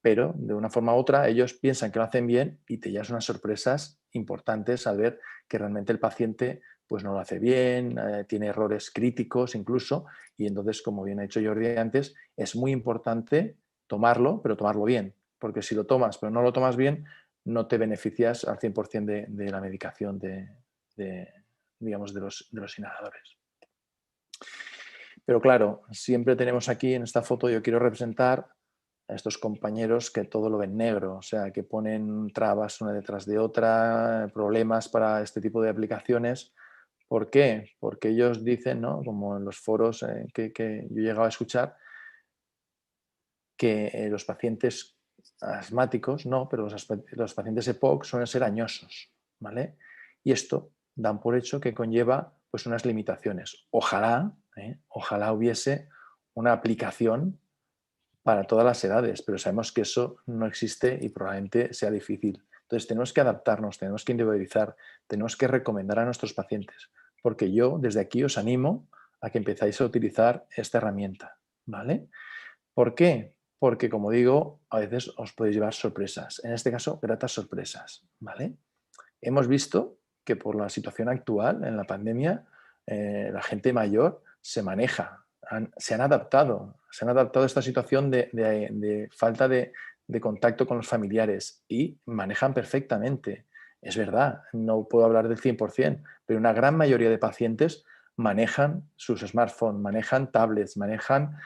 pero de una forma u otra ellos piensan que lo hacen bien y te llevas unas sorpresas importantes al ver que realmente el paciente pues no lo hace bien, tiene errores críticos incluso, y entonces, como bien ha dicho Jordi antes, es muy importante tomarlo, pero tomarlo bien, porque si lo tomas pero no lo tomas bien, no te beneficias al 100% de la medicación digamos, de los inhaladores. Pero claro, siempre tenemos aquí en esta foto, yo quiero representar a estos compañeros que todo lo ven negro, o sea, que ponen trabas una detrás de otra, problemas para este tipo de aplicaciones. ¿Por qué? Porque ellos dicen, ¿no?, como en los foros que yo he llegado a escuchar, que los pacientes asmáticos no, pero los pacientes EPOC suelen ser añosos, ¿vale? Y esto dan por hecho que conlleva pues unas limitaciones. Ojalá hubiese una aplicación para todas las edades, pero sabemos que eso no existe y probablemente sea difícil. Entonces tenemos que adaptarnos, tenemos que individualizar, tenemos que recomendar a nuestros pacientes, porque yo desde aquí os animo a que empezáis a utilizar esta herramienta, ¿vale? ¿Por qué? Porque, como digo, a veces os podéis llevar sorpresas, en este caso, gratas sorpresas, ¿vale? Hemos visto que por la situación actual, en la pandemia, la gente mayor se maneja, se han adaptado a esta situación de falta de contacto con los familiares y manejan perfectamente. Es verdad, no puedo hablar del 100%, pero una gran mayoría de pacientes manejan sus smartphones, manejan tablets, manejan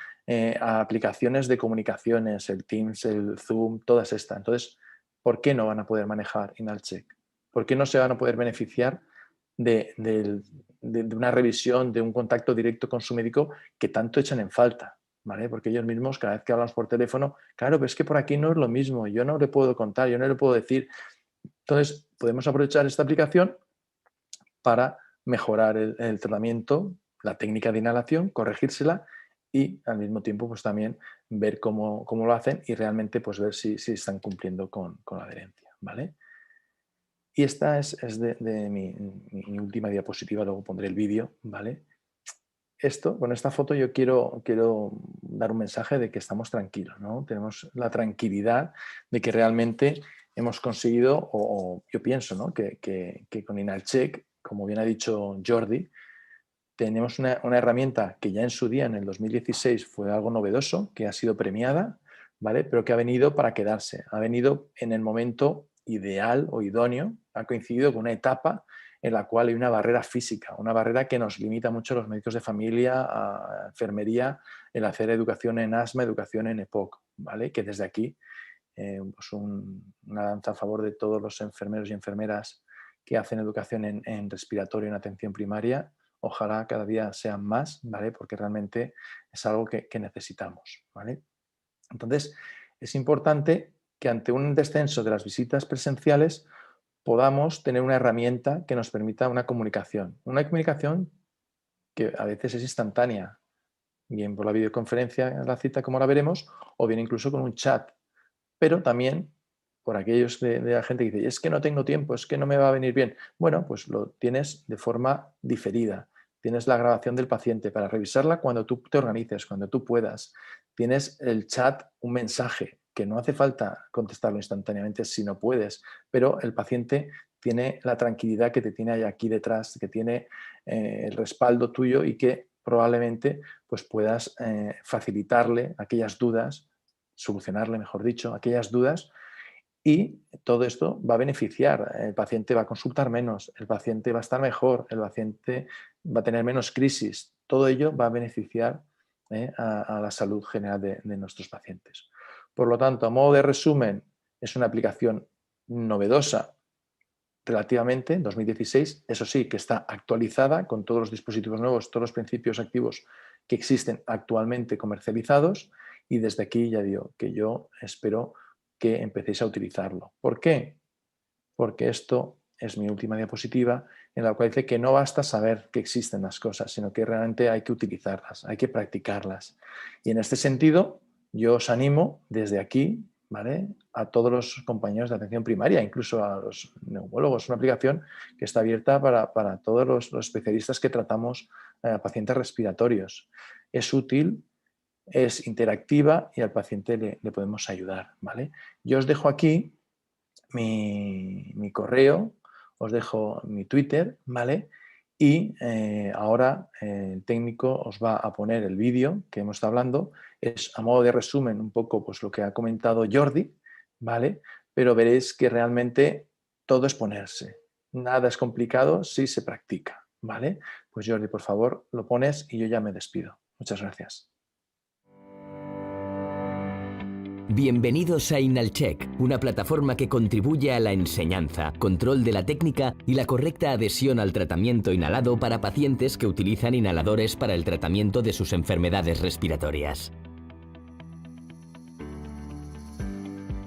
aplicaciones de comunicaciones, el Teams, el Zoom, todas estas. Entonces, ¿por qué no van a poder manejar InalCheck? ¿Por qué no se van a poder beneficiar de una revisión, de un contacto directo con su médico que tanto echan en falta? ¿Vale? Porque ellos mismos, cada vez que hablamos por teléfono, claro, pero es que por aquí no es lo mismo, yo no le puedo contar, yo no le puedo decir. Entonces, podemos aprovechar esta aplicación para mejorar el tratamiento, la técnica de inhalación, corregírsela y al mismo tiempo pues también ver cómo lo hacen y realmente pues ver si están cumpliendo con la adherencia, ¿vale? Y esta es de mi última diapositiva, luego pondré el vídeo, ¿vale? Con esta foto yo quiero dar un mensaje de que estamos tranquilos, ¿no? Tenemos la tranquilidad de que realmente hemos conseguido, o yo pienso, ¿no?, que con InalCheck, como bien ha dicho Jordi, tenemos una herramienta que ya en su día, en el 2016, fue algo novedoso, que ha sido premiada, ¿vale?, pero que ha venido para quedarse. Ha venido en el momento ideal o idóneo, ha coincidido con una etapa en la cual hay una barrera física, una barrera que nos limita mucho a los médicos de familia, a enfermería, el hacer educación en asma, educación en EPOC, ¿vale? Que desde aquí, pues una danza a favor de todos los enfermeros y enfermeras que hacen educación en respiratorio, en atención primaria. Ojalá cada día sean más, ¿vale? Porque realmente es algo que necesitamos, ¿vale? Entonces, es importante que ante un descenso de las visitas presenciales podamos tener una herramienta que nos permita una comunicación que a veces es instantánea, bien por la videoconferencia, la cita como la veremos, o bien incluso con un chat, pero también por aquellos de la gente que dice, es que no tengo tiempo, es que no me va a venir bien. Bueno, pues lo tienes de forma diferida. Tienes la grabación del paciente para revisarla cuando tú te organices, cuando tú puedas. Tienes el chat, un mensaje, que no hace falta contestarlo instantáneamente si no puedes, pero el paciente tiene la tranquilidad que te tiene ahí aquí detrás, que tiene el respaldo tuyo y que probablemente pues puedas facilitarle aquellas dudas, solucionarle, mejor dicho, aquellas dudas, y todo esto va a beneficiar. El paciente va a consultar menos, el paciente va a estar mejor, el paciente va a tener menos crisis. Todo ello va a beneficiar a la salud general de nuestros pacientes. Por lo tanto, a modo de resumen, es una aplicación novedosa relativamente, en 2016, eso sí, que está actualizada con todos los dispositivos nuevos, todos los principios activos que existen actualmente comercializados, y desde aquí ya digo que yo espero que empecéis a utilizarlo. ¿Por qué? Porque esto es mi última diapositiva, en la cual dice que no basta saber que existen las cosas, sino que realmente hay que utilizarlas, hay que practicarlas. Y en este sentido, yo os animo desde aquí, ¿vale?, a todos los compañeros de atención primaria, incluso a los neumólogos. Es una aplicación que está abierta para todos los especialistas que tratamos pacientes respiratorios. Es útil, es interactiva y al paciente le podemos ayudar, ¿vale? Yo os dejo aquí mi correo, os dejo mi Twitter, ¿vale? Y ahora el técnico os va a poner el vídeo que hemos estado hablando. Es a modo de resumen un poco pues, lo que ha comentado Jordi, ¿vale? Pero veréis que realmente todo es ponerse. Nada es complicado si se practica, ¿vale? Pues Jordi, por favor, lo pones y yo ya me despido. Muchas gracias. Bienvenidos a Inhalcheck, una plataforma que contribuye a la enseñanza, control de la técnica y la correcta adhesión al tratamiento inhalado para pacientes que utilizan inhaladores para el tratamiento de sus enfermedades respiratorias.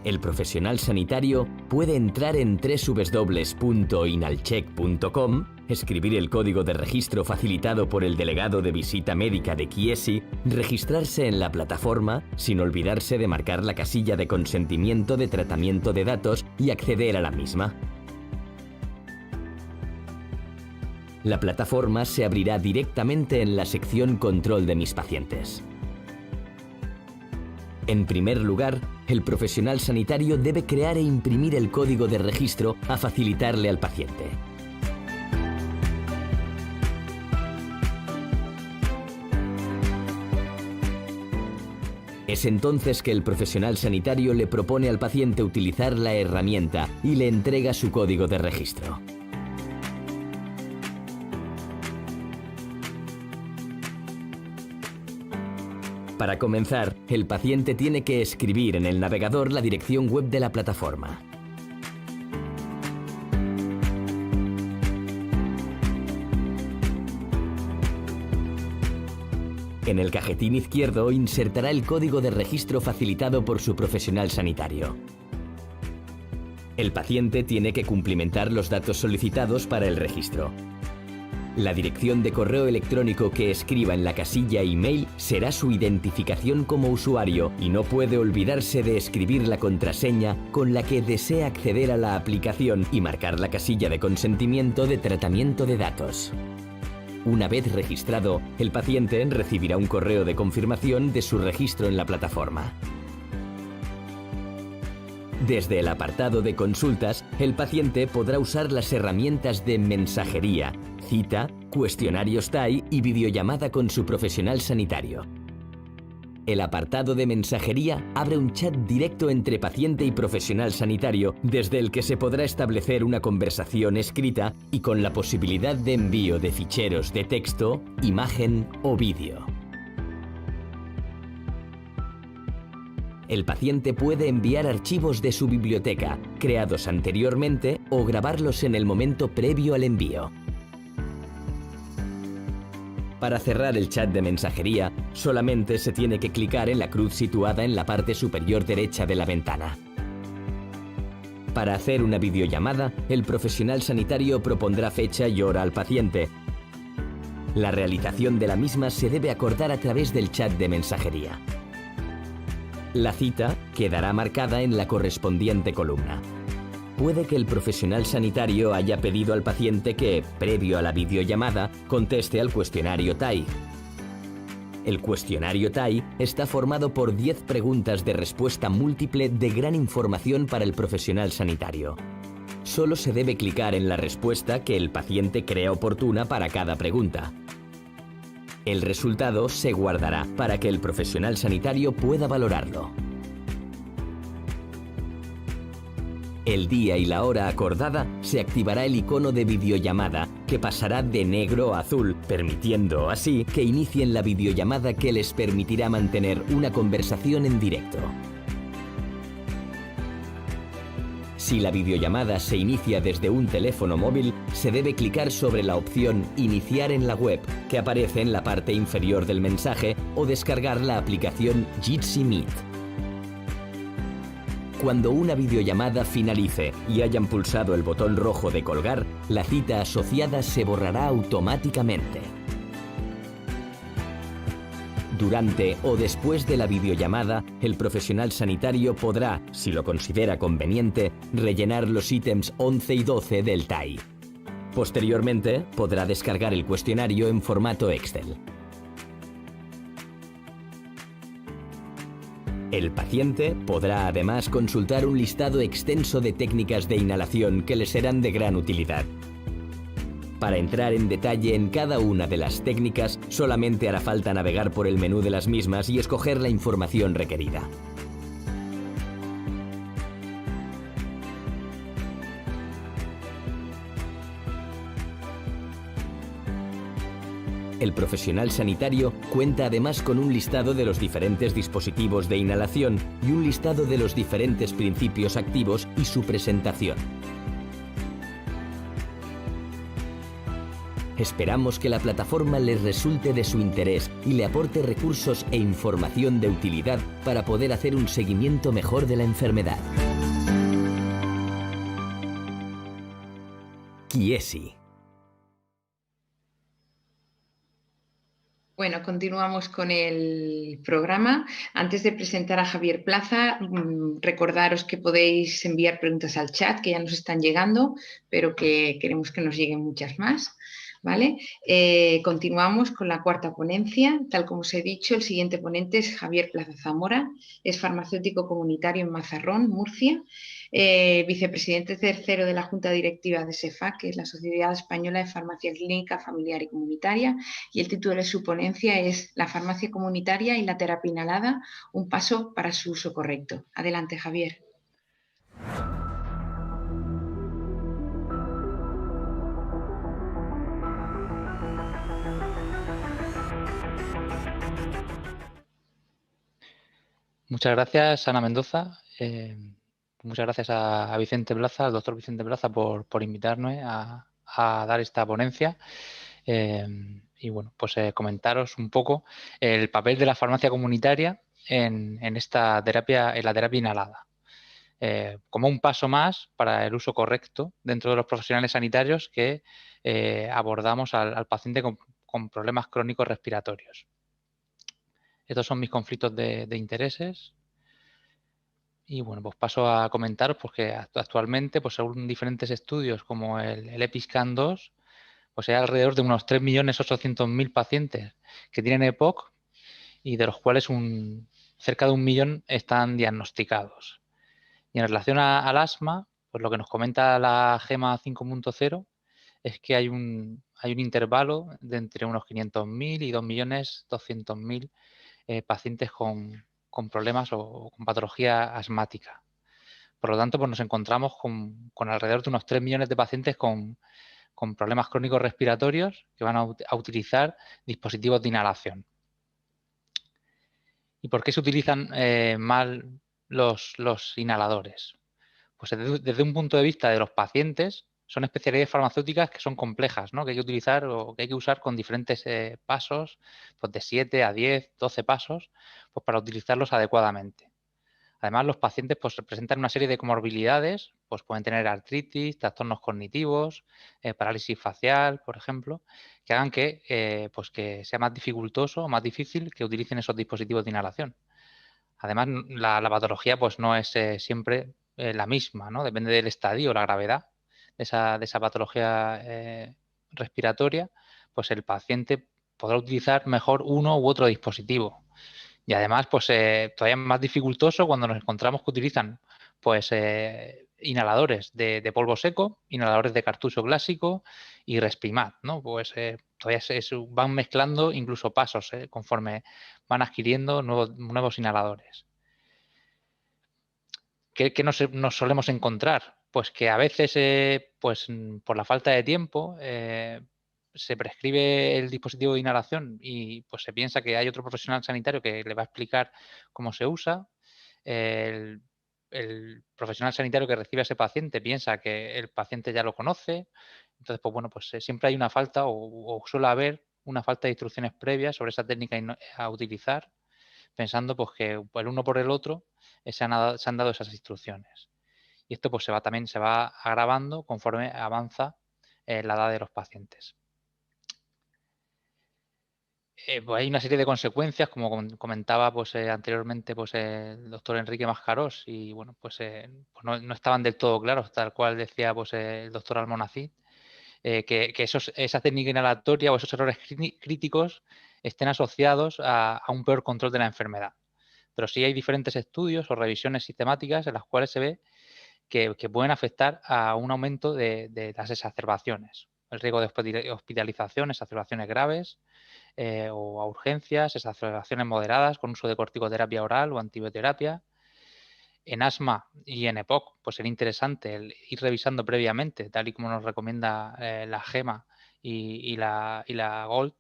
El profesional sanitario puede entrar en www.inhalcheck.com, escribir el código de registro facilitado por el delegado de visita médica de Chiesi, registrarse en la plataforma sin olvidarse de marcar la casilla de consentimiento de tratamiento de datos y acceder a la misma. La plataforma se abrirá directamente en la sección Control de mis pacientes. En primer lugar, el profesional sanitario debe crear e imprimir el código de registro a facilitarle al paciente. Es entonces que el profesional sanitario le propone al paciente utilizar la herramienta y le entrega su código de registro. Para comenzar, el paciente tiene que escribir en el navegador la dirección web de la plataforma. En el cajetín izquierdo insertará el código de registro facilitado por su profesional sanitario. El paciente tiene que cumplimentar los datos solicitados para el registro. La dirección de correo electrónico que escriba en la casilla email será su identificación como usuario y no puede olvidarse de escribir la contraseña con la que desea acceder a la aplicación y marcar la casilla de consentimiento de tratamiento de datos. Una vez registrado, el paciente recibirá un correo de confirmación de su registro en la plataforma. Desde el apartado de consultas, el paciente podrá usar las herramientas de mensajería, cita, cuestionarios TAI y videollamada con su profesional sanitario. El apartado de mensajería abre un chat directo entre paciente y profesional sanitario, desde el que se podrá establecer una conversación escrita y con la posibilidad de envío de ficheros de texto, imagen o vídeo. El paciente puede enviar archivos de su biblioteca, creados anteriormente, o grabarlos en el momento previo al envío. Para cerrar el chat de mensajería, solamente se tiene que clicar en la cruz situada en la parte superior derecha de la ventana. Para hacer una videollamada, el profesional sanitario propondrá fecha y hora al paciente. La realización de la misma se debe acordar a través del chat de mensajería. La cita quedará marcada en la correspondiente columna. Puede que el profesional sanitario haya pedido al paciente que, previo a la videollamada, conteste al cuestionario TAI. El cuestionario TAI está formado por 10 preguntas de respuesta múltiple de gran información para el profesional sanitario. Solo se debe clicar en la respuesta que el paciente crea oportuna para cada pregunta. El resultado se guardará para que el profesional sanitario pueda valorarlo. El día y la hora acordada se activará el icono de videollamada, que pasará de negro a azul, permitiendo así que inicien la videollamada que les permitirá mantener una conversación en directo. Si la videollamada se inicia desde un teléfono móvil, se debe clicar sobre la opción Iniciar en la web, que aparece en la parte inferior del mensaje, o descargar la aplicación Jitsi Meet. Cuando una videollamada finalice y hayan pulsado el botón rojo de colgar, la cita asociada se borrará automáticamente. Durante o después de la videollamada, el profesional sanitario podrá, si lo considera conveniente, rellenar los ítems 11 y 12 del TAI. Posteriormente, podrá descargar el cuestionario en formato Excel. El paciente podrá además consultar un listado extenso de técnicas de inhalación que le serán de gran utilidad. Para entrar en detalle en cada una de las técnicas, solamente hará falta navegar por el menú de las mismas y escoger la información requerida. el profesional sanitario cuenta además con un listado de los diferentes dispositivos de inhalación y un listado de los diferentes principios activos y su presentación. Esperamos que la plataforma les resulte de su interés y le aporte recursos e información de utilidad para poder hacer un seguimiento mejor de la enfermedad. Chiesi. Bueno, continuamos con el programa. Antes de presentar a Javier Plaza, recordaros que podéis enviar preguntas al chat, que ya nos están llegando, pero que queremos que nos lleguen muchas más. ¿Vale? Continuamos con la cuarta ponencia. Tal como os he dicho, el siguiente ponente es Javier Plaza Zamora, es farmacéutico comunitario en Mazarrón, Murcia, vicepresidente tercero de la Junta Directiva de SEFAC, que es la Sociedad Española de Farmacia Clínica, Familiar y Comunitaria, y el título de su ponencia es La farmacia comunitaria y la terapia inhalada, un paso para su uso correcto. Adelante, Javier. Muchas gracias, Ana Mendoza. Muchas gracias a Vicente Plaza, al doctor Vicente Plaza, por invitarme a dar esta ponencia. Y bueno, pues comentaros un poco el papel de la farmacia comunitaria en esta terapia, en la terapia inhalada. Como un paso más para el uso correcto dentro de los profesionales sanitarios que abordamos al paciente con problemas crónicos respiratorios. Estos son mis conflictos de intereses. Y bueno, pues paso a comentaros porque actualmente, pues según diferentes estudios como el EPISCAN 2, pues hay alrededor de unos 3.800.000 pacientes que tienen EPOC y de los cuales cerca de 1 millón están diagnosticados. Y en relación al asma, pues lo que nos comenta la GEMA 5.0 es que hay un intervalo de entre unos 500.000 y 2.200.000 pacientes con problemas o con patología asmática. Por lo tanto, pues nos encontramos con alrededor de unos 3 millones de pacientes con problemas crónicos respiratorios que van a utilizar dispositivos de inhalación. ¿Y por qué se utilizan mal los inhaladores? Pues desde un punto de vista de los pacientes, son especialidades farmacéuticas que son complejas, ¿no? Que hay que utilizar o que hay que usar con diferentes pasos, pues de 7 a 10, 12 pasos, pues para utilizarlos adecuadamente. Además, los pacientes pues presentan una serie de comorbilidades, pues pueden tener artritis, trastornos cognitivos, parálisis facial, por ejemplo, que hagan que sea más dificultoso o más difícil que utilicen esos dispositivos de inhalación. Además, la patología pues no es siempre la misma, ¿no? Depende del estadio, la gravedad de esa patología respiratoria, pues el paciente podrá utilizar mejor uno u otro dispositivo. Y además, pues todavía es más dificultoso cuando nos encontramos que utilizan pues inhaladores de polvo seco, inhaladores de cartucho clásico y Respimat, ¿no? Pues todavía van mezclando incluso pasos conforme van adquiriendo nuevos inhaladores. ¿Qué nos solemos encontrar? Pues que a veces, pues por la falta de tiempo, se prescribe el dispositivo de inhalación y pues se piensa que hay otro profesional sanitario que le va a explicar cómo se usa. El profesional sanitario que recibe a ese paciente piensa que el paciente ya lo conoce. Entonces, pues bueno, pues siempre hay una falta o suele haber una falta de instrucciones previas sobre esa técnica a utilizar, pensando pues que el uno por el otro se han dado esas instrucciones. Y esto pues también se va agravando conforme avanza la edad de los pacientes. Pues hay una serie de consecuencias, como comentaba pues, anteriormente pues, el doctor Enrique Mascarós, y bueno, pues no estaban del todo claros, tal cual decía pues, el doctor Almonacid, que esa técnica inhalatoria o esos errores críticos estén asociados a un peor control de la enfermedad. Pero sí hay diferentes estudios o revisiones sistemáticas en las cuales se ve que pueden afectar a un aumento de las exacerbaciones, el riesgo de hospitalización, exacerbaciones graves, o a urgencias, exacerbaciones moderadas con uso de corticoterapia oral o antibioterapia. En asma y en EPOC, pues sería interesante ir revisando previamente, tal y como nos recomienda la GEMA y la GOLD,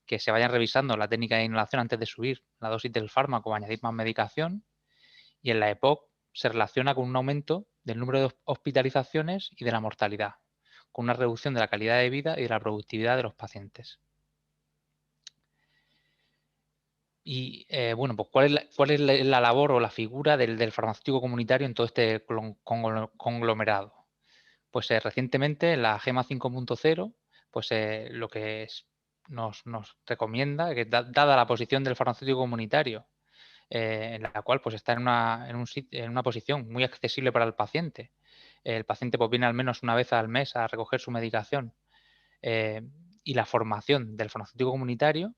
que se vayan revisando la técnica de inhalación antes de subir la dosis del fármaco o añadir más medicación. Y en la EPOC se relaciona con un aumento del número de hospitalizaciones y de la mortalidad, con una reducción de la calidad de vida y de la productividad de los pacientes. Y bueno, pues ¿cuál es la labor o la figura del farmacéutico comunitario en todo este conglomerado? Pues recientemente en la GEMA 5.0, pues lo que nos recomienda, que dada la posición del farmacéutico comunitario, en la cual pues está en una posición muy accesible para el paciente. El paciente pues viene al menos una vez al mes a recoger su medicación, y la formación del farmacéutico comunitario,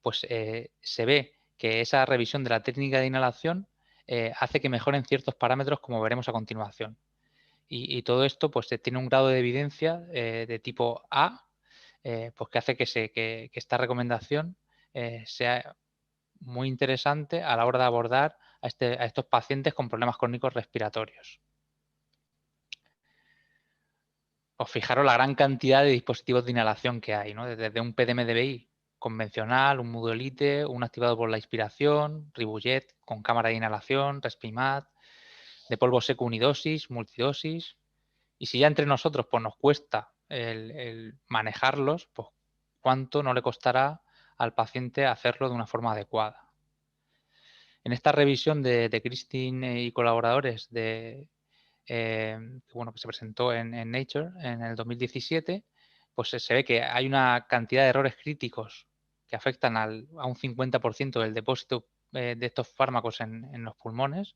se ve que esa revisión de la técnica de inhalación hace que mejoren ciertos parámetros, como veremos a continuación. Y todo esto pues tiene un grado de evidencia de tipo A, pues que hace que esta recomendación sea muy interesante a la hora de abordar a estos pacientes con problemas crónicos respiratorios. Os fijaros la gran cantidad de dispositivos de inhalación que hay, ¿no? Desde un PDM-DBI convencional, un Moodolite, un activado por la inspiración, Ribujet con cámara de inhalación, Respimat, de polvo seco unidosis, multidosis. Y si ya entre nosotros pues nos cuesta el manejarlos, pues cuánto no le costará al paciente hacerlo de una forma adecuada. En esta revisión de Christine y colaboradores que se presentó en Nature en el 2017, pues se ve que hay una cantidad de errores críticos que afectan a un 50% del depósito de estos fármacos en los pulmones,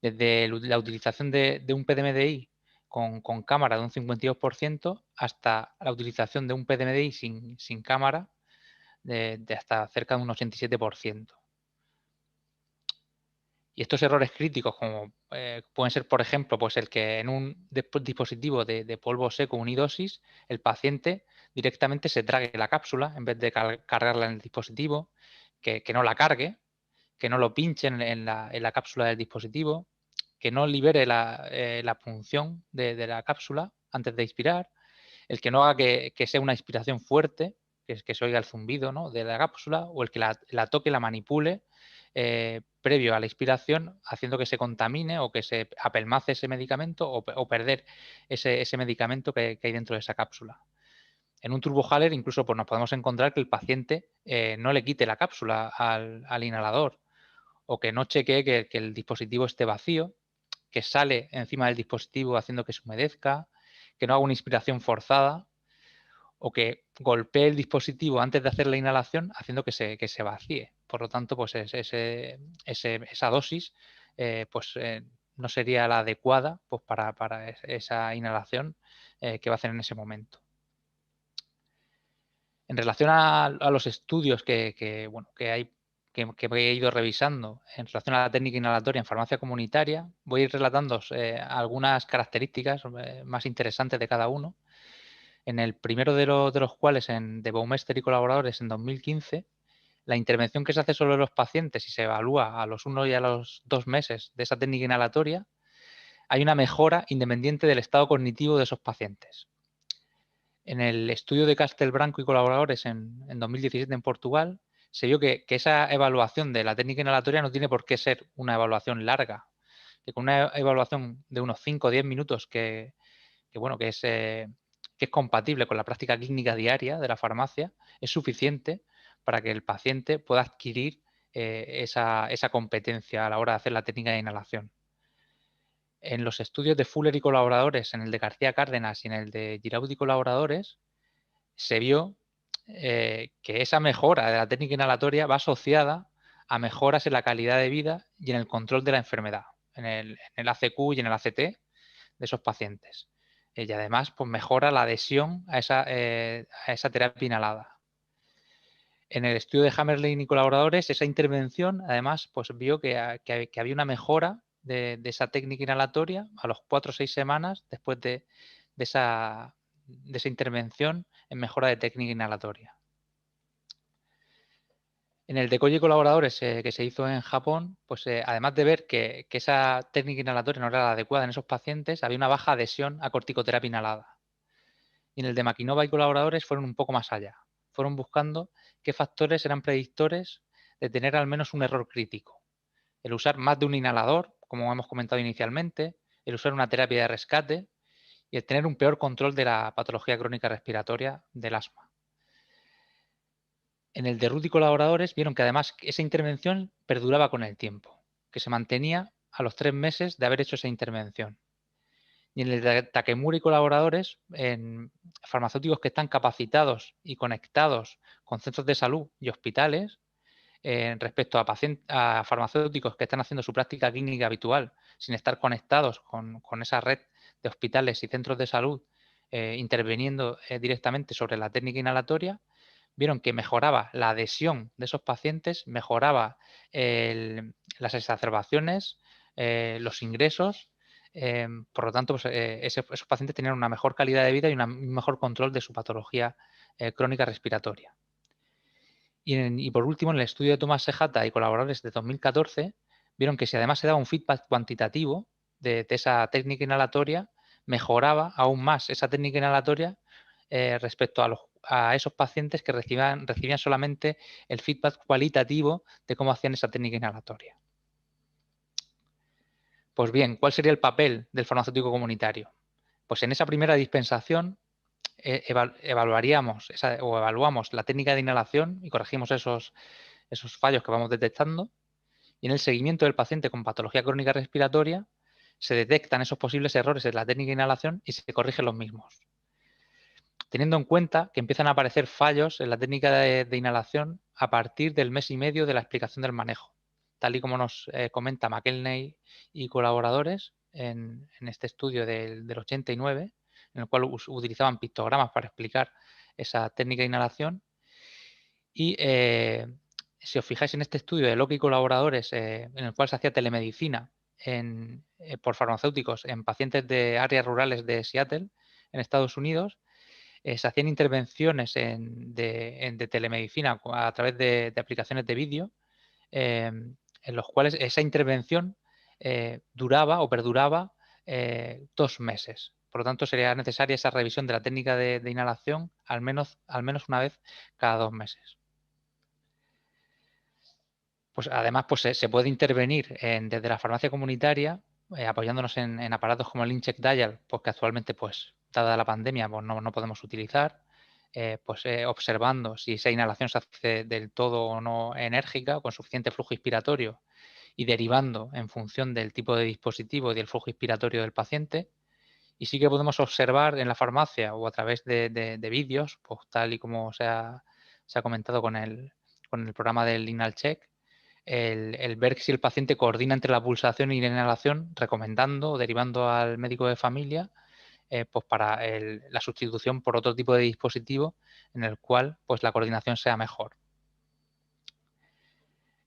desde la utilización de un PDMDI con cámara de un 52% hasta la utilización de un PDMDI sin cámara de hasta cerca de un 87%. Y estos errores críticos, como pueden ser, por ejemplo, pues el que en un dispositivo de polvo seco unidosis, el paciente directamente se trague la cápsula en vez de cargarla en el dispositivo, que no la cargue, que no lo pinche en la cápsula del dispositivo, que no libere la punción de la cápsula antes de expirar, el que no haga que sea una inspiración fuerte, que se oiga el zumbido, ¿no?, de la cápsula, o el que la toque, la manipule previo a la inspiración, haciendo que se contamine o que se apelmace ese medicamento o perder ese medicamento que hay dentro de esa cápsula. En un turbohaler incluso pues nos podemos encontrar que el paciente no le quite la cápsula al inhalador, o que no chequee que el dispositivo esté vacío, que sale encima del dispositivo haciendo que se humedezca, que no haga una inspiración forzada, o que golpee el dispositivo antes de hacer la inhalación haciendo que se vacíe. Por lo tanto, pues esa dosis no sería la adecuada pues para esa inhalación que va a hacer en ese momento. En relación a los estudios que he ido revisando en relación a la técnica inhalatoria en farmacia comunitaria, voy a ir relatando algunas características más interesantes de cada uno. En el primero de los cuales, de Baumeister y colaboradores en 2015, la intervención que se hace sobre los pacientes y se evalúa a los 1 y a los 2 meses de esa técnica inhalatoria, hay una mejora independiente del estado cognitivo de esos pacientes. En el estudio de Castelbranco y colaboradores en 2017 en Portugal, se vio que esa evaluación de la técnica inhalatoria no tiene por qué ser una evaluación larga, que con una evaluación de unos 5 o 10 minutos que es compatible con la práctica clínica diaria de la farmacia, es suficiente para que el paciente pueda adquirir esa competencia a la hora de hacer la técnica de inhalación. En los estudios de Fuller y colaboradores, en el de García Cárdenas y en el de Giraud y colaboradores, se vio que esa mejora de la técnica inhalatoria va asociada a mejoras en la calidad de vida y en el control de la enfermedad, en el ACQ y en el ACT de esos pacientes. Y además pues mejora la adhesión a esa terapia inhalada. En el estudio de Hammerlein y colaboradores, esa intervención además pues vio que había una mejora de esa técnica inhalatoria a los 4 o 6 semanas después de esa intervención en mejora de técnica inhalatoria. En el de Koji y colaboradores que se hizo en Japón, pues además de ver que esa técnica inhalatoria no era la adecuada en esos pacientes, había una baja adhesión a corticoterapia inhalada. Y en el de Makinova y colaboradores fueron un poco más allá. fueron buscando qué factores eran predictores de tener al menos un error crítico. El usar más de un inhalador, como hemos comentado inicialmente, el usar una terapia de rescate y el tener un peor control de la patología crónica respiratoria del asma. En el de Rudd y colaboradores vieron que además esa intervención perduraba con el tiempo, que se mantenía a los 3 meses de haber hecho esa intervención. Y en el de Takemura y colaboradores, en farmacéuticos que están capacitados y conectados con centros de salud y hospitales, respecto a farmacéuticos que están haciendo su práctica clínica habitual sin estar conectados con esa red de hospitales y centros de salud, interviniendo directamente sobre la técnica inhalatoria, vieron que mejoraba la adhesión de esos pacientes, mejoraba las exacerbaciones, los ingresos. Por lo tanto, pues, esos pacientes tenían una mejor calidad de vida y un mejor control de su patología crónica respiratoria. Y por último, en el estudio de Tomás Sejata y colaboradores de 2014, vieron que si además se daba un feedback cuantitativo de esa técnica inhalatoria, mejoraba aún más esa técnica inhalatoria respecto a esos pacientes que recibían solamente el feedback cualitativo de cómo hacían esa técnica inhalatoria. Pues bien, ¿cuál sería el papel del farmacéutico comunitario? Pues en esa primera dispensación evaluamos la técnica de inhalación y corregimos esos fallos que vamos detectando. Y en el seguimiento del paciente con patología crónica respiratoria se detectan esos posibles errores en la técnica de inhalación y se corrigen los mismos. Teniendo en cuenta que empiezan a aparecer fallos en la técnica de inhalación a partir del mes y medio de la explicación del manejo, tal y como nos comenta McElney y colaboradores en este estudio del 89, en el cual utilizaban pictogramas para explicar esa técnica de inhalación. Y si os fijáis en este estudio de Locke y colaboradores, en el cual se hacía telemedicina por farmacéuticos en pacientes de áreas rurales de Seattle, en Estados Unidos, se hacían intervenciones de telemedicina a través de aplicaciones de vídeo, en los cuales esa intervención duraba o perduraba 2 meses. Por lo tanto, sería necesaria esa revisión de la técnica de inhalación al menos una vez cada 2 meses. Pues además, pues se puede intervenir desde la farmacia comunitaria, apoyándonos en aparatos como el InCheck Dial, pues que actualmente, pues dada la pandemia, pues no podemos utilizar, observando si esa inhalación se hace del todo o no enérgica, con suficiente flujo inspiratorio, y derivando en función del tipo de dispositivo y del flujo inspiratorio del paciente. Y sí que podemos observar en la farmacia o a través de vídeos, pues tal y como se ha comentado con el programa del InhalCheck, el ver si el paciente coordina entre la pulsación y la inhalación, recomendando o derivando al médico de familia pues para la sustitución por otro tipo de dispositivo en el cual pues la coordinación sea mejor.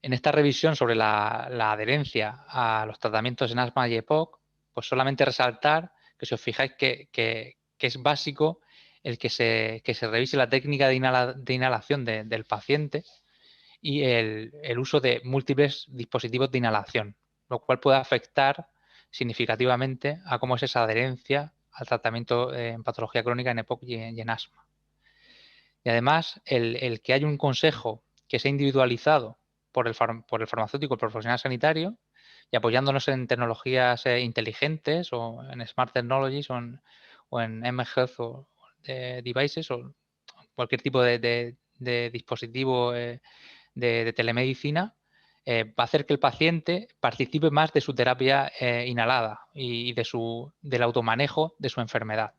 En esta revisión sobre la adherencia a los tratamientos en asma y EPOC, pues solamente resaltar que si os fijáis que es básico el que se revise la técnica de inhalación del paciente y el uso de múltiples dispositivos de inhalación, lo cual puede afectar significativamente a cómo es esa adherencia al tratamiento en patología crónica en EPOC y en asma. Y además, el que haya un consejo que sea individualizado por el farmacéutico, el profesional sanitario, y apoyándonos en tecnologías inteligentes o en Smart Technologies o en mHealth o devices o cualquier tipo de dispositivo de telemedicina, va a hacer que el paciente participe más de su terapia inhalada y del automanejo de su enfermedad,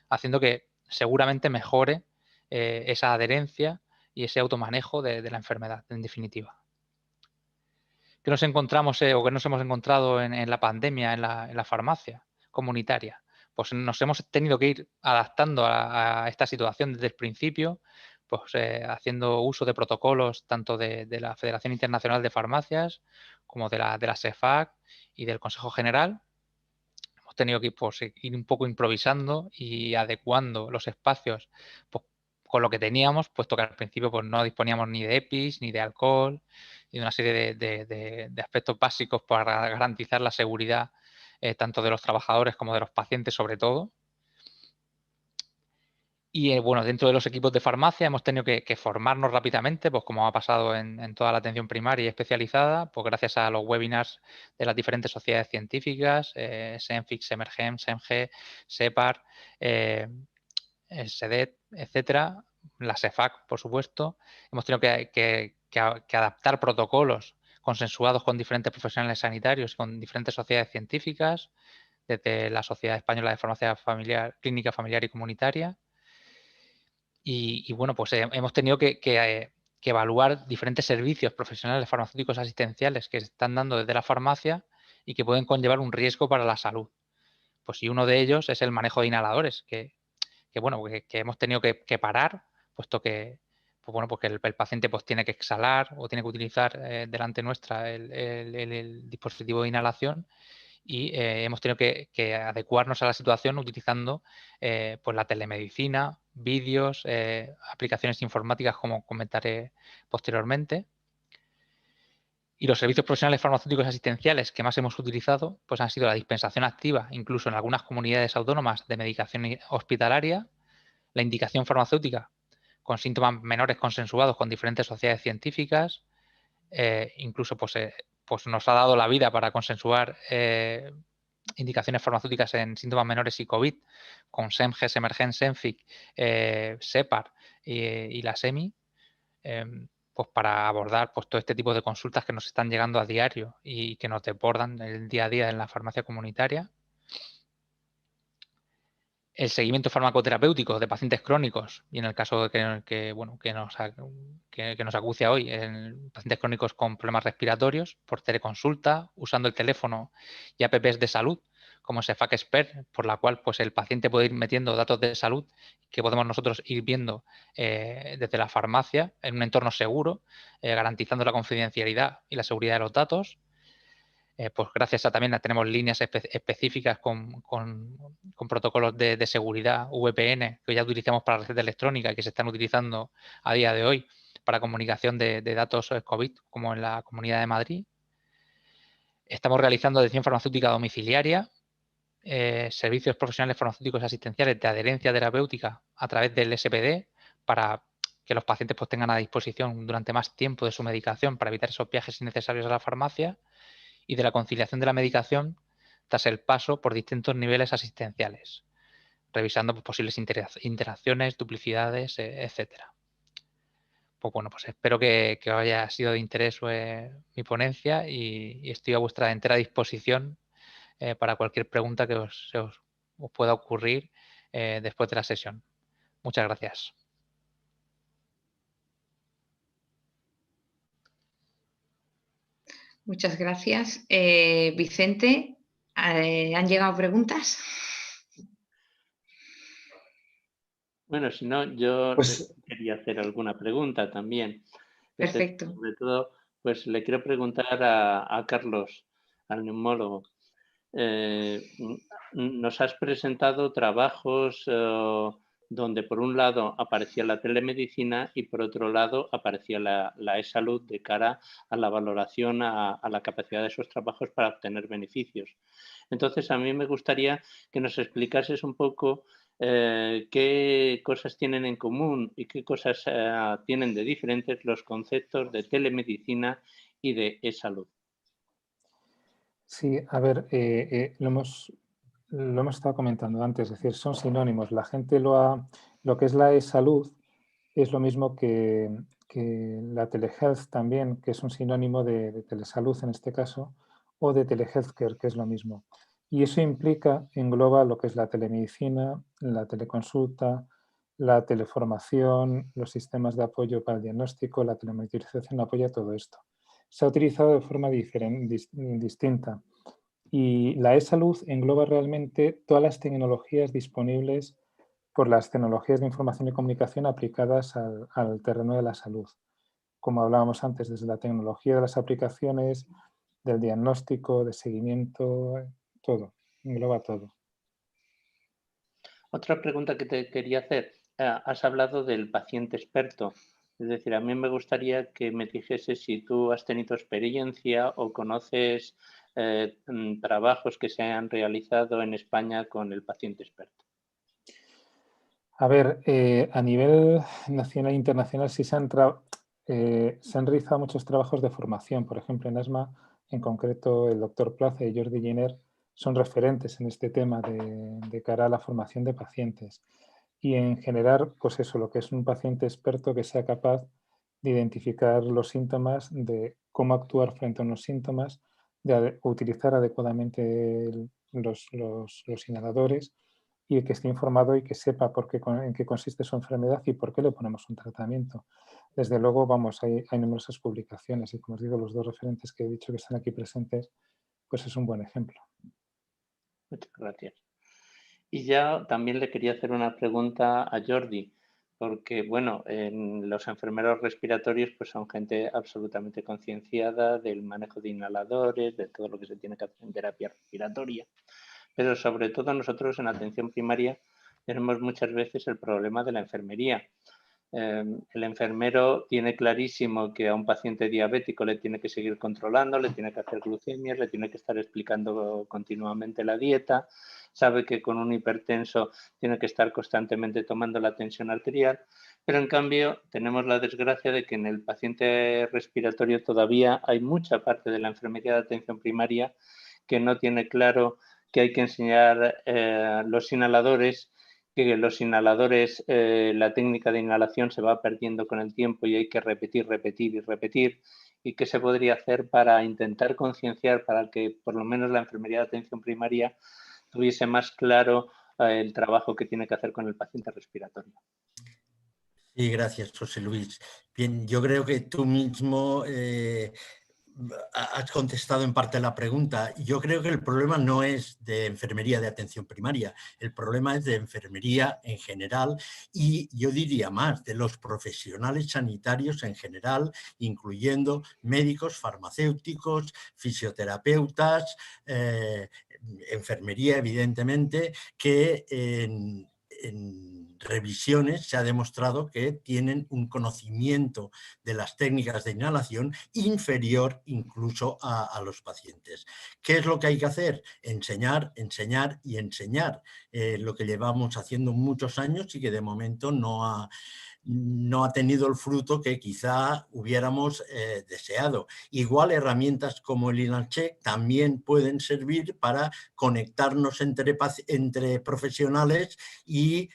haciendo que seguramente mejore esa adherencia y ese automanejo de la enfermedad, en definitiva. ¿Qué nos encontramos o qué nos hemos encontrado en la pandemia, en la farmacia comunitaria? Pues nos hemos tenido que ir adaptando a esta situación desde el principio, pues haciendo uso de protocolos tanto de la Federación Internacional de Farmacias como de la SEFAC y del Consejo General. Hemos tenido que ir un poco improvisando y adecuando los espacios pues, con lo que teníamos, puesto que al principio pues, no disponíamos ni de EPIs, ni de alcohol, y de una serie de aspectos básicos para garantizar la seguridad tanto de los trabajadores como de los pacientes sobre todo. Y bueno, dentro de los equipos de farmacia hemos tenido que formarnos rápidamente, pues como ha pasado en toda la atención primaria y especializada, pues gracias a los webinars de las diferentes sociedades científicas, SEMFIC, SEMERGEM, SEMGE, SEPAR, SEDET, etcétera, la SEFAC, por supuesto. Hemos tenido que adaptar protocolos consensuados con diferentes profesionales sanitarios y con diferentes sociedades científicas, desde la Sociedad Española de Farmacia Familiar, Clínica Familiar y Comunitaria. Y bueno, pues hemos tenido que evaluar diferentes servicios profesionales farmacéuticos asistenciales que se están dando desde la farmacia y que pueden conllevar un riesgo para la salud. Pues y uno de ellos es el manejo de inhaladores, que hemos tenido que parar, puesto que, pues bueno, porque el paciente pues tiene que exhalar o tiene que utilizar delante nuestra el dispositivo de inhalación. Y hemos tenido que adecuarnos a la situación utilizando pues la telemedicina, vídeos, aplicaciones informáticas, como comentaré posteriormente. Y los servicios profesionales farmacéuticos asistenciales que más hemos utilizado pues han sido la dispensación activa, incluso en algunas comunidades autónomas, de medicación hospitalaria, la indicación farmacéutica con síntomas menores consensuados con diferentes sociedades científicas, incluso pues nos ha dado la vida para consensuar indicaciones farmacéuticas en síntomas menores y COVID con SEMGE, SEMERGEN, SEMFIC, SEPAR y la SEMI, pues para abordar pues todo este tipo de consultas que nos están llegando a diario y que nos desbordan el día a día en la farmacia comunitaria. El seguimiento farmacoterapéutico de pacientes crónicos, y en el caso de que nos acucia hoy, en pacientes crónicos con problemas respiratorios, por teleconsulta, usando el teléfono y apps de salud, como SEFAC Expert, por la cual pues el paciente puede ir metiendo datos de salud que podemos nosotros ir viendo desde la farmacia en un entorno seguro, garantizando la confidencialidad y la seguridad de los datos. Pues gracias a también tenemos líneas específicas con protocolos de seguridad VPN que ya utilizamos para la red electrónica y que se están utilizando a día de hoy para comunicación de datos COVID, como en la Comunidad de Madrid. Estamos realizando atención farmacéutica domiciliaria, servicios profesionales farmacéuticos asistenciales de adherencia terapéutica a través del SPD para que los pacientes pues tengan a disposición durante más tiempo de su medicación para evitar esos viajes innecesarios a la farmacia, y de la conciliación de la medicación tras el paso por distintos niveles asistenciales, revisando pues, posibles interacciones, duplicidades, etcétera. Pues bueno, pues espero que os haya sido de interés mi ponencia y estoy a vuestra entera disposición para cualquier pregunta que os pueda ocurrir después de la sesión. Muchas gracias. Muchas gracias. Vicente, ¿han llegado preguntas? Bueno, si no, yo quería hacer alguna pregunta también. Perfecto. Sobre todo, pues le quiero preguntar a Carlos, al neumólogo. Nos has presentado trabajos donde por un lado aparecía la telemedicina y por otro lado aparecía la e-salud de cara a la valoración a la capacidad de esos trabajos para obtener beneficios. Entonces, a mí me gustaría que nos explicases un poco qué cosas tienen en común y qué cosas tienen de diferentes los conceptos de telemedicina y de e-salud. Sí, a ver, lo hemos estado comentando antes, es decir, son sinónimos. La gente lo que es la e-salud es lo mismo que la telehealth también, que es un sinónimo de telesalud en este caso, o de telehealthcare, que es lo mismo. Y eso engloba lo que es la telemedicina, la teleconsulta, la teleformación, los sistemas de apoyo para el diagnóstico, la telemonitorización apoya todo esto. Se ha utilizado de forma distinta. Y la e-salud engloba realmente todas las tecnologías disponibles por las tecnologías de información y comunicación aplicadas al terreno de la salud. Como hablábamos antes, desde la tecnología de las aplicaciones, del diagnóstico, de seguimiento, todo, engloba todo. Otra pregunta que te quería hacer, has hablado del paciente experto. Es decir, a mí me gustaría que me dijese si tú has tenido experiencia o conoces trabajos que se han realizado en España con el paciente experto. A ver, a nivel nacional e internacional sí se han realizado muchos trabajos de formación. Por ejemplo, en asma, en concreto, el doctor Plaza y Jordi Giner son referentes en este tema de cara a la formación de pacientes. Y en general, pues eso, lo que es un paciente experto que sea capaz de identificar los síntomas, de cómo actuar frente a unos síntomas, de utilizar adecuadamente los inhaladores y que esté informado y que sepa en qué consiste su enfermedad y por qué le ponemos un tratamiento. Desde luego, vamos, hay numerosas publicaciones y, como os digo, los dos referentes que he dicho que están aquí presentes, pues es un buen ejemplo. Muchas gracias. Y ya también le quería hacer una pregunta a Jordi, porque, bueno, los enfermeros respiratorios pues son gente absolutamente concienciada del manejo de inhaladores, de todo lo que se tiene que hacer en terapia respiratoria, pero sobre todo nosotros en atención primaria tenemos muchas veces el problema de la enfermería. El enfermero tiene clarísimo que a un paciente diabético le tiene que seguir controlando, le tiene que hacer glucemias, le tiene que estar explicando continuamente la dieta, sabe que con un hipertenso tiene que estar constantemente tomando la tensión arterial, pero en cambio tenemos la desgracia de que en el paciente respiratorio todavía hay mucha parte de la enfermería de atención primaria que no tiene claro que hay que enseñar los inhaladores, que los inhaladores, la técnica de inhalación se va perdiendo con el tiempo y hay que repetir, repetir y repetir. ¿Y qué se podría hacer para intentar concienciar, para que por lo menos la enfermería de atención primaria tuviese más claro el trabajo que tiene que hacer con el paciente respiratorio? Sí, gracias, José Luis. Bien, yo creo que tú mismo has contestado en parte la pregunta. Yo creo que el problema no es de enfermería de atención primaria, el problema es de enfermería en general y yo diría más, de los profesionales sanitarios en general, incluyendo médicos, farmacéuticos, fisioterapeutas, enfermería evidentemente, que en revisiones se ha demostrado que tienen un conocimiento de las técnicas de inhalación inferior incluso a los pacientes. ¿Qué es lo que hay que hacer? Enseñar, enseñar y enseñar. Lo que llevamos haciendo muchos años y que de momento no ha tenido el fruto que quizá hubiéramos deseado. Igual herramientas como el InhalCheck también pueden servir para conectarnos entre profesionales y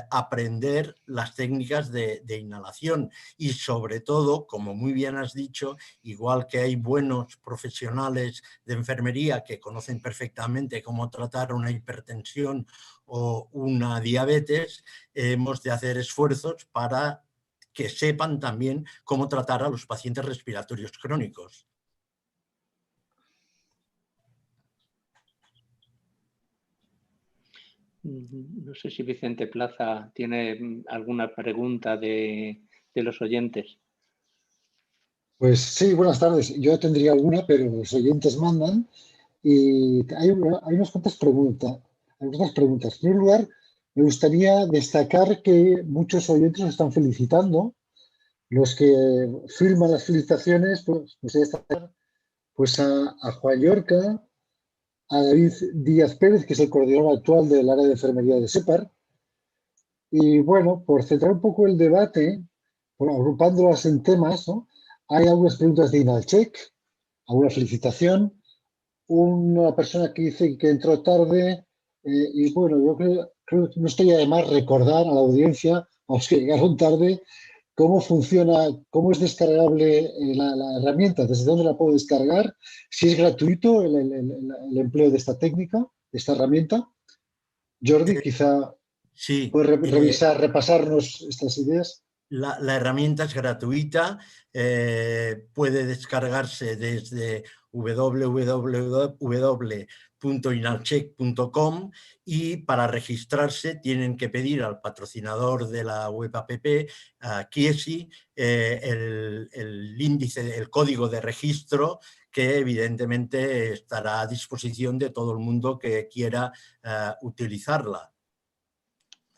aprender las técnicas de inhalación y sobre todo, como muy bien has dicho, igual que hay buenos profesionales de enfermería que conocen perfectamente cómo tratar una hipertensión o una diabetes, hemos de hacer esfuerzos para que sepan también cómo tratar a los pacientes respiratorios crónicos. No sé si Vicente Plaza tiene alguna pregunta de los oyentes. Pues sí, buenas tardes. Yo tendría alguna, pero los oyentes mandan y hay unas cuantas preguntas. En primer lugar, me gustaría destacar que muchos oyentes nos están felicitando. Los que filman las felicitaciones, pues destacar pues a Juan Llorca, a David Díaz Pérez, que es el coordinador actual del área de enfermería de SEPAR. Y bueno, por centrar un poco el debate, bueno, agrupándolas en temas, ¿no? Hay algunas preguntas de InhalCheck, alguna felicitación, una persona que dice que entró tarde, y bueno, yo creo que no estaría de más recordar a la audiencia, a los que llegaron tarde, cómo funciona, cómo es descargable la herramienta, desde dónde la puedo descargar, si es gratuito el empleo de esta técnica, de esta herramienta. Jordi, quizá sí, puedes repasarnos estas ideas. La herramienta es gratuita, puede descargarse desde www.inhalcheck.com y para registrarse tienen que pedir al patrocinador de la web app, a Chiesi, el código de registro que evidentemente estará a disposición de todo el mundo que quiera utilizarla.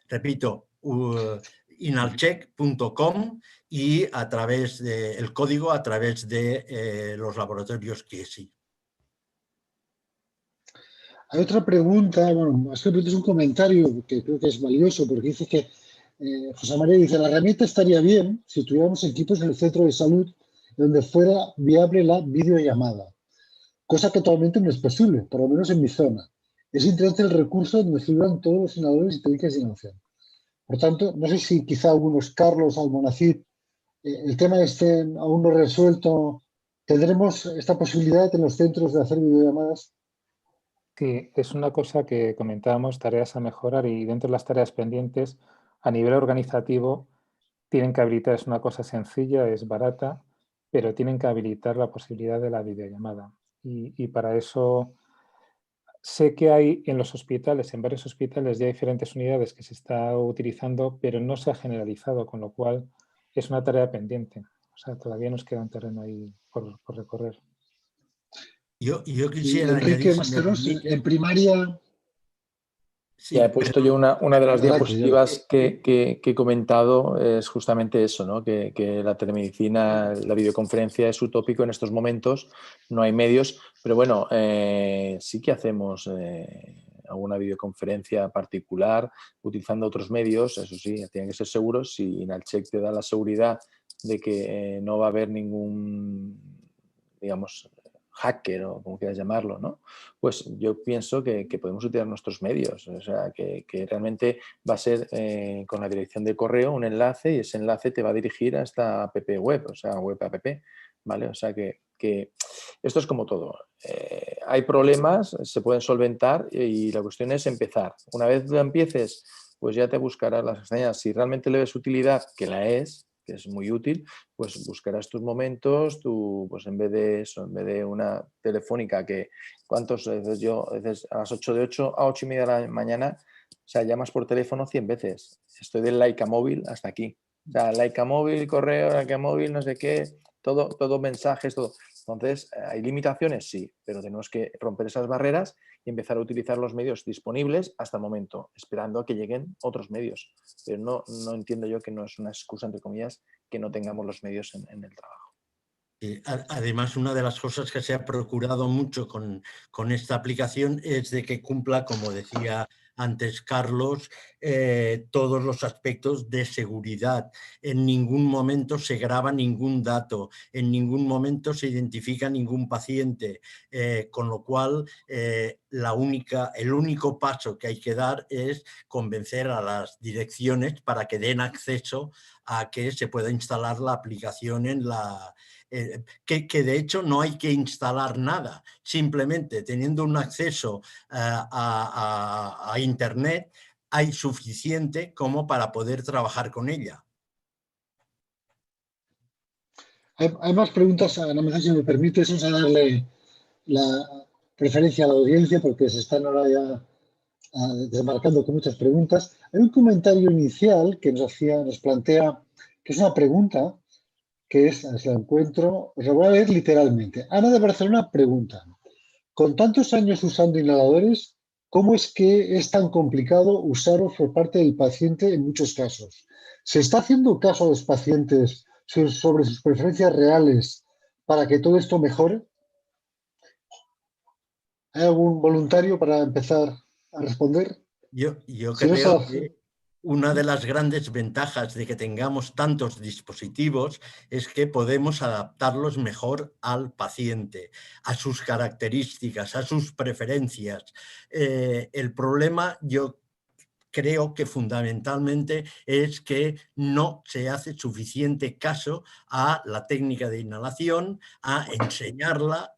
Repito, inhalcheck.com y a través del código, a través de los laboratorios Chiesi. Hay otra pregunta, bueno, es que es un comentario que creo que es valioso, porque dice que José María dice, la herramienta estaría bien si tuviéramos equipos en el centro de salud donde fuera viable la videollamada, cosa que actualmente no es posible, por lo menos en mi zona. Es interesante el recurso donde figuran todos los inhaladores y técnicas de inhalación. Por tanto, no sé si quizá algunos, Carlos, Almonacid, el tema esté aún no resuelto. ¿Tendremos esta posibilidad en los centros de hacer videollamadas? Sí, es una cosa que comentábamos, tareas a mejorar, y dentro de las tareas pendientes, a nivel organizativo, tienen que habilitar, es una cosa sencilla, es barata, pero tienen que habilitar la posibilidad de la videollamada. Y para eso sé que hay en los hospitales, en varios hospitales ya hay diferentes unidades que se está utilizando, pero no se ha generalizado, con lo cual es una tarea pendiente. O sea, todavía nos queda un terreno ahí por recorrer. Yo Y quisiera Enrique añadir, si me Masteros, permite. en primaria... Sí, Ya he puesto yo una de las Adelante, diapositivas que he comentado, es justamente eso, ¿no? Que la telemedicina, la videoconferencia es utópico en estos momentos, no hay medios, pero bueno, sí que hacemos alguna videoconferencia particular utilizando otros medios, eso sí, tienen que ser seguros. Si INALCHEC te da la seguridad de que no va a haber ningún, digamos, hacker o como quieras llamarlo, ¿no? Pues yo pienso que podemos utilizar nuestros medios, o sea, que realmente va a ser con la dirección de correo un enlace, y ese enlace te va a dirigir a esta app web, o sea, web app, ¿vale? O sea, que esto es como todo. Hay problemas, se pueden solventar, y la cuestión es empezar. Una vez tú empieces, pues ya te buscarás las extrañas. Si realmente le ves utilidad, que la es, que es muy útil, pues buscarás tus momentos, pues en vez de eso, en vez de una telefónica que, ¿cuántas veces yo? A veces a las 8 de 8 a 8 y media de la mañana, o sea, llamas por teléfono 100 veces. Estoy del Laika móvil hasta aquí. O sea, Laika móvil, correo, Laika móvil, no sé qué, todo mensajes, todo. Entonces, ¿hay limitaciones? Sí, pero tenemos que romper esas barreras y empezar a utilizar los medios disponibles hasta el momento, esperando a que lleguen otros medios. Pero no entiendo yo que no es una excusa, entre comillas, que no tengamos los medios en el trabajo. Además, una de las cosas que se ha procurado mucho con esta aplicación es de que cumpla, como decía antes Carlos, todos los aspectos de seguridad. En ningún momento se graba ningún dato, en ningún momento se identifica ningún paciente, con lo cual el único paso que hay que dar es convencer a las direcciones para que den acceso a que se pueda instalar la aplicación en la... que de hecho no hay que instalar nada, simplemente teniendo un acceso a Internet hay suficiente como para poder trabajar con ella. Hay más preguntas, Ana María, si me permites, vamos a darle la preferencia a la audiencia porque se están ahora ya desmarcando con muchas preguntas. Hay un comentario inicial que nos plantea, que es una pregunta, que es, si la encuentro, os la voy a leer literalmente. Ana de Barcelona pregunta, con tantos años usando inhaladores, ¿cómo es que es tan complicado usarlos por parte del paciente en muchos casos? ¿Se está haciendo caso a los pacientes sobre sus preferencias reales para que todo esto mejore? ¿Hay algún voluntario para empezar a responder? Yo creo que una de las grandes ventajas de que tengamos tantos dispositivos es que podemos adaptarlos mejor al paciente, a sus características, a sus preferencias. El problema, yo creo que fundamentalmente es que no se hace suficiente caso a la técnica de inhalación, a enseñarla,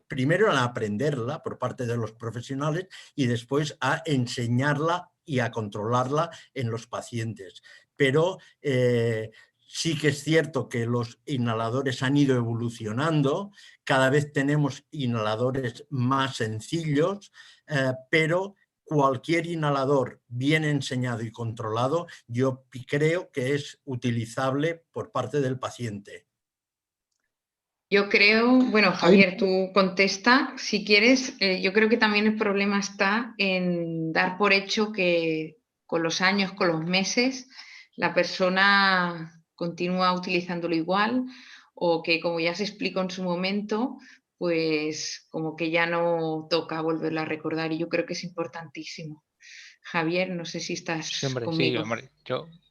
primero a aprenderla por parte de los profesionales y después a enseñarla y a controlarla en los pacientes. Pero sí que es cierto que los inhaladores han ido evolucionando, cada vez tenemos inhaladores más sencillos, pero cualquier inhalador bien enseñado y controlado, yo creo que es utilizable por parte del paciente. Yo creo, bueno, Javier, tú contesta si quieres. Yo creo que también el problema está en dar por hecho que con los años, con los meses, la persona continúa utilizándolo igual, o que, como ya se explicó en su momento, pues como que ya no toca volverla a recordar y yo creo que es importantísimo. Javier, no sé si estás conmigo.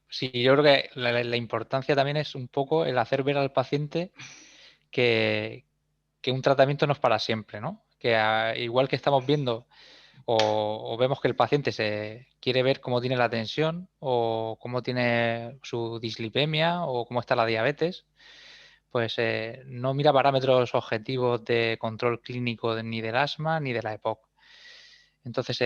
Sí, yo creo que la importancia también es un poco el hacer ver al paciente que un tratamiento no es para siempre, ¿no? Que igual que estamos viendo o vemos que el paciente se quiere ver cómo tiene la tensión o cómo tiene su dislipemia o cómo está la diabetes, pues no mira parámetros objetivos de control clínico ni del asma ni de la EPOC. Entonces,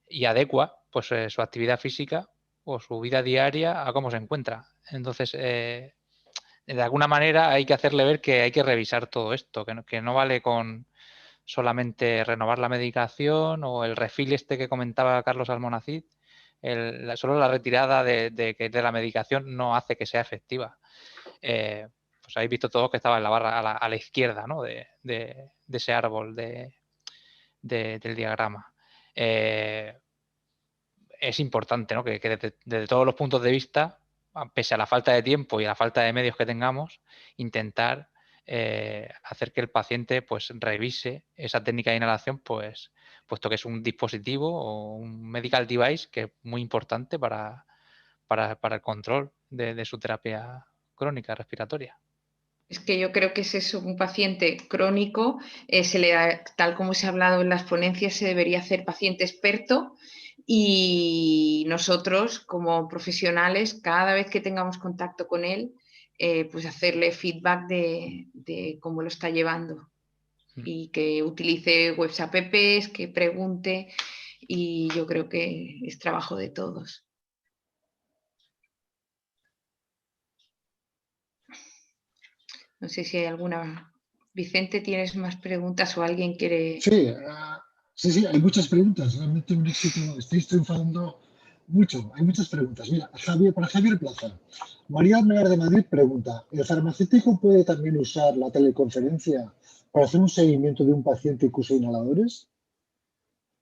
y adecua pues, su actividad física o su vida diaria a cómo se encuentra. Entonces, de alguna manera hay que hacerle ver que hay que revisar todo esto, que no vale con solamente renovar la medicación o el refill este que comentaba Carlos Almonacid. Solo la retirada de la medicación no hace que sea efectiva. Pues habéis visto todos que estaba en la barra a la izquierda, ¿no? de ese árbol del diagrama. Es importante, ¿no? que desde todos los puntos de vista, pese a la falta de tiempo y a la falta de medios que tengamos, intentar hacer que el paciente pues revise esa técnica de inhalación, pues, puesto que es un dispositivo o un medical device que es muy importante para el control de su terapia crónica respiratoria. Es que yo creo que es eso, un paciente crónico, tal como se ha hablado en las ponencias, se debería hacer paciente experto y nosotros como profesionales, cada vez que tengamos contacto con él, pues hacerle feedback de cómo lo está llevando y que utilice webs apps, que pregunte y yo creo que es trabajo de todos. No sé si hay alguna... Vicente, ¿tienes más preguntas o alguien quiere...? Sí, hay muchas preguntas. Realmente un éxito. Estáis triunfando mucho. Hay muchas preguntas. Mira, para Javier Plaza. María Almenar de Madrid pregunta, ¿el farmacéutico puede también usar la teleconferencia para hacer un seguimiento de un paciente que usa inhaladores?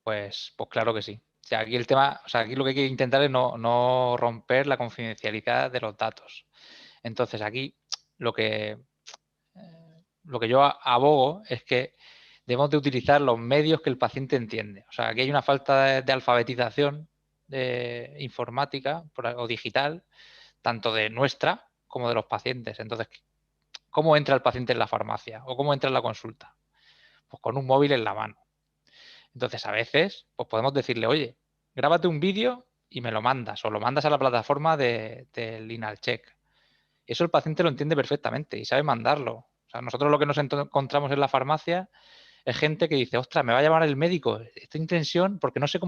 Pues claro que sí. O sea, aquí el tema, o sea, aquí lo que hay que intentar es no romper la confidencialidad de los datos. Entonces, aquí lo que yo abogo es que debemos de utilizar los medios que el paciente entiende. O sea, aquí hay una falta de alfabetización informática o digital, tanto de nuestra como de los pacientes. Entonces, ¿cómo entra el paciente en la farmacia o cómo entra en la consulta? Pues con un móvil en la mano. Entonces, a veces, pues podemos decirle, oye, grábate un vídeo y me lo mandas, o lo mandas a la plataforma del InhalCheck. Eso el paciente lo entiende perfectamente y sabe mandarlo. O sea, nosotros lo que nos encontramos en la farmacia es gente que dice, ostras, me va a llamar el médico, estoy en tensión porque no sé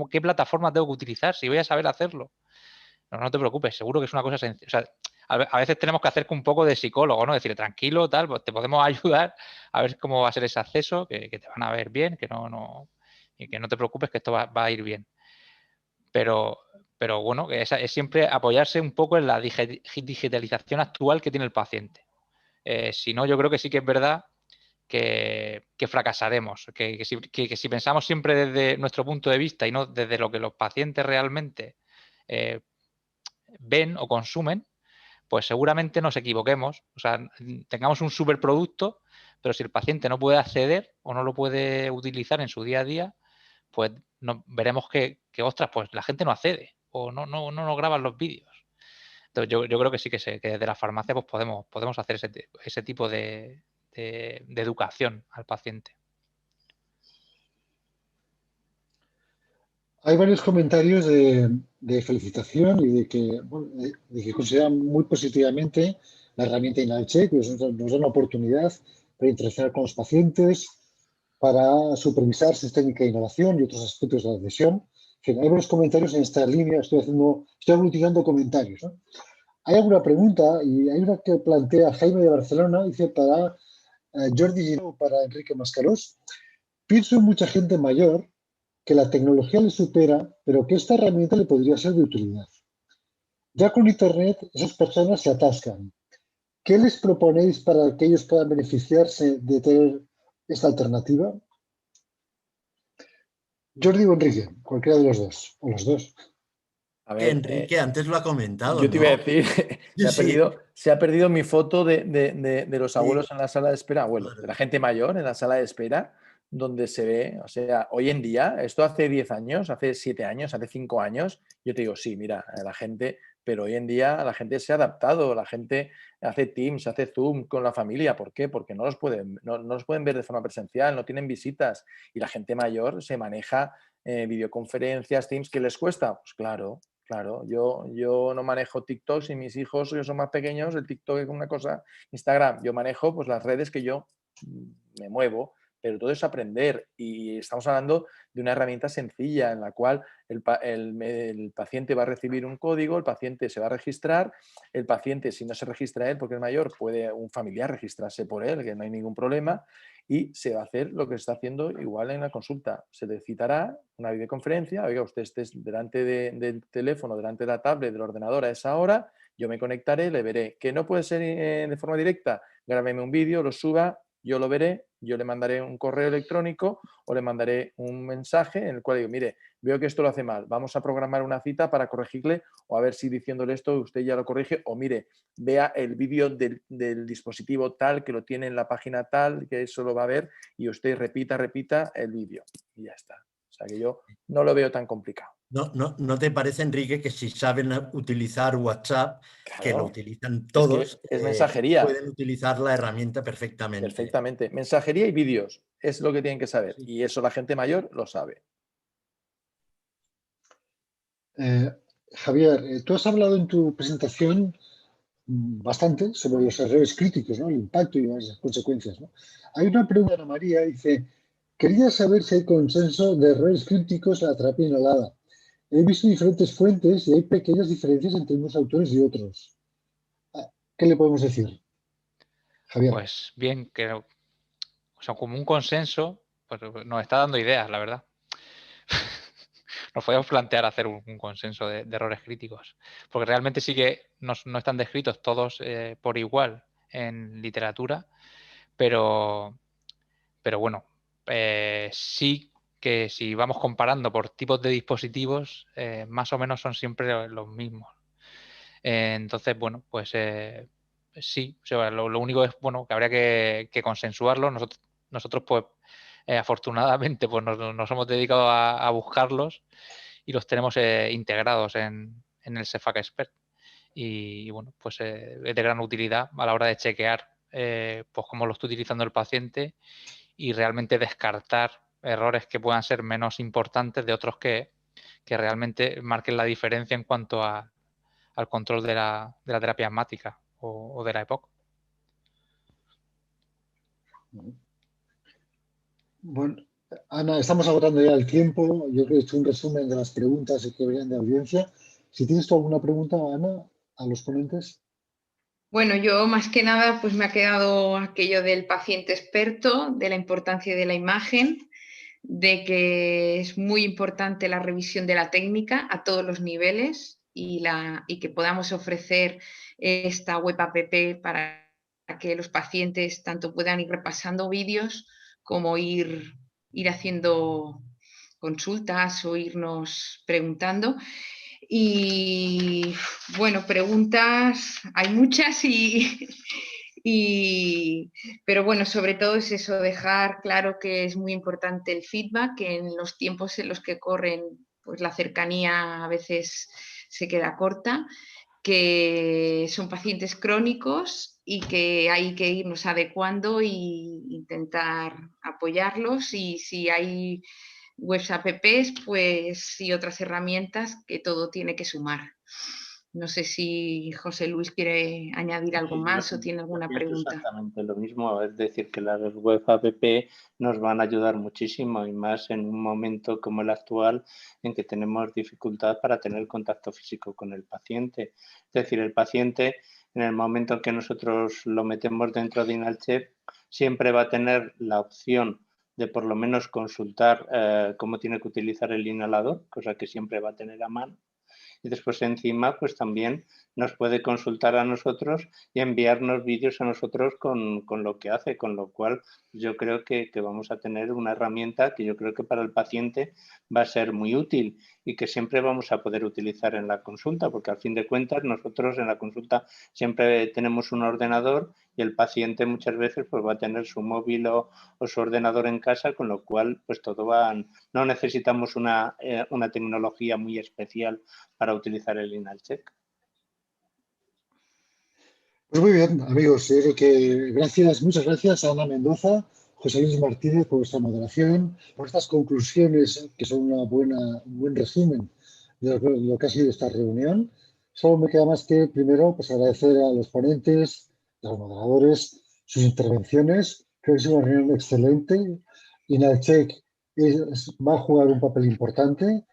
qué plataforma tengo que utilizar, si voy a saber hacerlo. No te preocupes, seguro que es una cosa sencilla. O sea, a veces tenemos que hacer un poco de psicólogo, ¿no? Decirle, tranquilo, tal, pues te podemos ayudar a ver cómo va a ser ese acceso, que te van a ver bien, y que no te preocupes, que esto va a ir bien. Pero bueno, que es siempre apoyarse un poco en la digitalización actual que tiene el paciente. Si no, yo creo que sí que es verdad que fracasaremos, que si pensamos siempre desde nuestro punto de vista y no desde lo que los pacientes realmente ven o consumen, pues seguramente nos equivoquemos. O sea, tengamos un superproducto, pero si el paciente no puede acceder o no lo puede utilizar en su día a día, pues veremos que ostras, pues la gente no accede o no graban los vídeos. Entonces yo creo que sí que desde la farmacia pues podemos hacer ese tipo de educación al paciente. Hay varios comentarios de felicitación y de que consideran muy positivamente la herramienta InhalCheck, que nos da una oportunidad para interaccionar con los pacientes, para supervisar su técnica de inhalación y otros aspectos de la adhesión. Hay varios comentarios en esta línea, estoy aglutinando comentarios, ¿no? Hay alguna pregunta, y hay una que plantea Jaime de Barcelona, dice para Jordi Giró, para Enrique Mascarós. Pienso en mucha gente mayor que la tecnología le supera, pero que esta herramienta le podría ser de utilidad. Ya con Internet, esas personas se atascan. ¿Qué les proponéis para que ellos puedan beneficiarse de tener esta alternativa? Jordi o Enrique, cualquiera de los dos, o los dos. A ver, Enrique antes lo ha comentado, yo te iba a ¿no? decir, Sí. se ha perdido mi foto de los abuelos Sí, en la sala de espera, abuelos, claro. de la gente mayor en la sala de espera, donde se ve, o sea, hoy en día, esto hace 10 años, hace 7 años, hace 5 años, yo te digo, sí, mira, la gente, pero hoy en día la gente se ha adaptado, la gente hace Teams, hace Zoom con la familia, ¿por qué? Porque no los pueden ver de forma presencial, no tienen visitas y la gente mayor se maneja videoconferencias, Teams, ¿qué les cuesta? Pues claro. Claro, yo no manejo TikTok y mis hijos que son más pequeños, el TikTok es una cosa, Instagram, yo manejo pues las redes que yo me muevo, pero todo es aprender y estamos hablando de una herramienta sencilla en la cual el paciente va a recibir un código, el paciente se va a registrar, el paciente si no se registra él porque es mayor, puede un familiar registrarse por él, que no hay ningún problema, y se va a hacer lo que se está haciendo igual en la consulta. Se le citará una videoconferencia, oiga, usted esté delante del teléfono, delante de la tablet, del ordenador a esa hora, yo me conectaré, le veré. Que no puede ser de forma directa, grábeme un vídeo, lo suba, yo lo veré, yo le mandaré un correo electrónico o le mandaré un mensaje en el cual digo, mire, veo que esto lo hace mal, vamos a programar una cita para corregirle o a ver si diciéndole esto usted ya lo corrige o mire, vea el vídeo del dispositivo tal que lo tiene en la página tal, que eso lo va a ver y usted repita el vídeo y ya está. O sea que yo no lo veo tan complicado. ¿No te parece, Enrique, que si saben utilizar WhatsApp, Claro, que lo utilizan es que todos, es mensajería. pueden utilizar la herramienta perfectamente? Perfectamente. Mensajería y vídeos es lo que tienen que saber. Sí. Y eso la gente mayor lo sabe. Javier, tú has hablado en tu presentación bastante sobre los errores críticos, ¿no? El impacto y las consecuencias, ¿no? Hay una pregunta de Ana María, dice, quería saber si hay consenso de errores críticos en la terapia inhalada. He visto diferentes fuentes y hay pequeñas diferencias entre unos autores y otros. ¿Qué le podemos decir, Javier? Pues bien, que o sea, como un consenso, pues nos está dando ideas, la verdad. Nos podemos plantear hacer un consenso de errores críticos, porque realmente sí que no están descritos todos por igual en literatura, pero bueno, sí que si vamos comparando por tipos de dispositivos, más o menos son siempre los mismos. Entonces, bueno, pues sí, o sea, lo único es bueno que habría que consensuarlo. Nosotros pues afortunadamente pues nos hemos dedicado a buscarlos y los tenemos integrados en el CEFAC Expert. Y bueno, pues es de gran utilidad a la hora de chequear pues cómo lo está utilizando el paciente y realmente descartar errores que puedan ser menos importantes de otros que realmente marquen la diferencia en cuanto al control de la terapia asmática o de la EPOC. Bueno, Ana, estamos agotando ya el tiempo. Yo creo que he hecho un resumen de las preguntas que venían de audiencia. Si tienes tú alguna pregunta, Ana, a los ponentes. Bueno, yo más que nada pues me ha quedado aquello del paciente experto, de la importancia de la imagen, de que es muy importante la revisión de la técnica a todos los niveles y que podamos ofrecer esta web app para que los pacientes tanto puedan ir repasando vídeos como ir haciendo consultas o irnos preguntando. Y bueno, preguntas hay muchas pero bueno, sobre todo es eso, dejar claro que es muy importante el feedback, que en los tiempos en los que corren, pues la cercanía a veces se queda corta, que son pacientes crónicos y que hay que irnos adecuando e intentar apoyarlos y si hay webs apps, pues y otras herramientas que todo tiene que sumar. No sé si José Luis quiere añadir algo más o tiene alguna pregunta. Exactamente lo mismo, es decir, que las web app nos van a ayudar muchísimo y más en un momento como el actual en que tenemos dificultad para tener contacto físico con el paciente. Es decir, el paciente en el momento en que nosotros lo metemos dentro de InhalChef siempre va a tener la opción de por lo menos consultar cómo tiene que utilizar el inhalador, cosa que siempre va a tener a mano. y después encima pues también nos puede consultar a nosotros y enviarnos vídeos a nosotros con lo que hace, con lo cual yo creo que vamos a tener una herramienta que yo creo que para el paciente va a ser muy útil y que siempre vamos a poder utilizar en la consulta, porque al fin de cuentas nosotros en la consulta siempre tenemos un ordenador y el paciente muchas veces pues va a tener su móvil o su ordenador en casa, con lo cual pues todo va, no necesitamos una tecnología muy especial para utilizar el InalCheck. Pues muy bien, amigos, yo creo que muchas gracias a Ana Mendoza, José Luis Martínez por vuestra moderación, por estas conclusiones que son un buen resumen de lo que ha sido esta reunión. Solo me queda más que primero pues agradecer a los ponentes, a los moderadores, sus intervenciones. Creo que es una reunión excelente. InalCheck va a jugar un papel importante.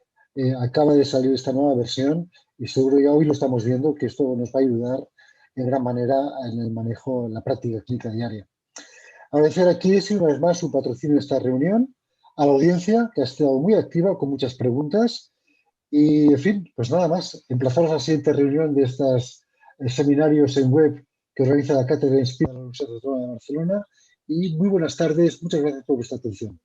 Acaba de salir esta nueva versión y seguro ya hoy lo estamos viendo que esto nos va a ayudar de gran manera en el manejo, en la práctica clínica diaria. Agradecer aquí, una vez más, su patrocinio de esta reunión, a la audiencia, que ha estado muy activa con muchas preguntas. Y, en fin, pues nada más. Emplazaros a la siguiente reunión de estos seminarios en web que organiza la Cátedra Inspira de la Universidad Autónoma de Barcelona. Y muy buenas tardes. Muchas gracias por vuestra atención.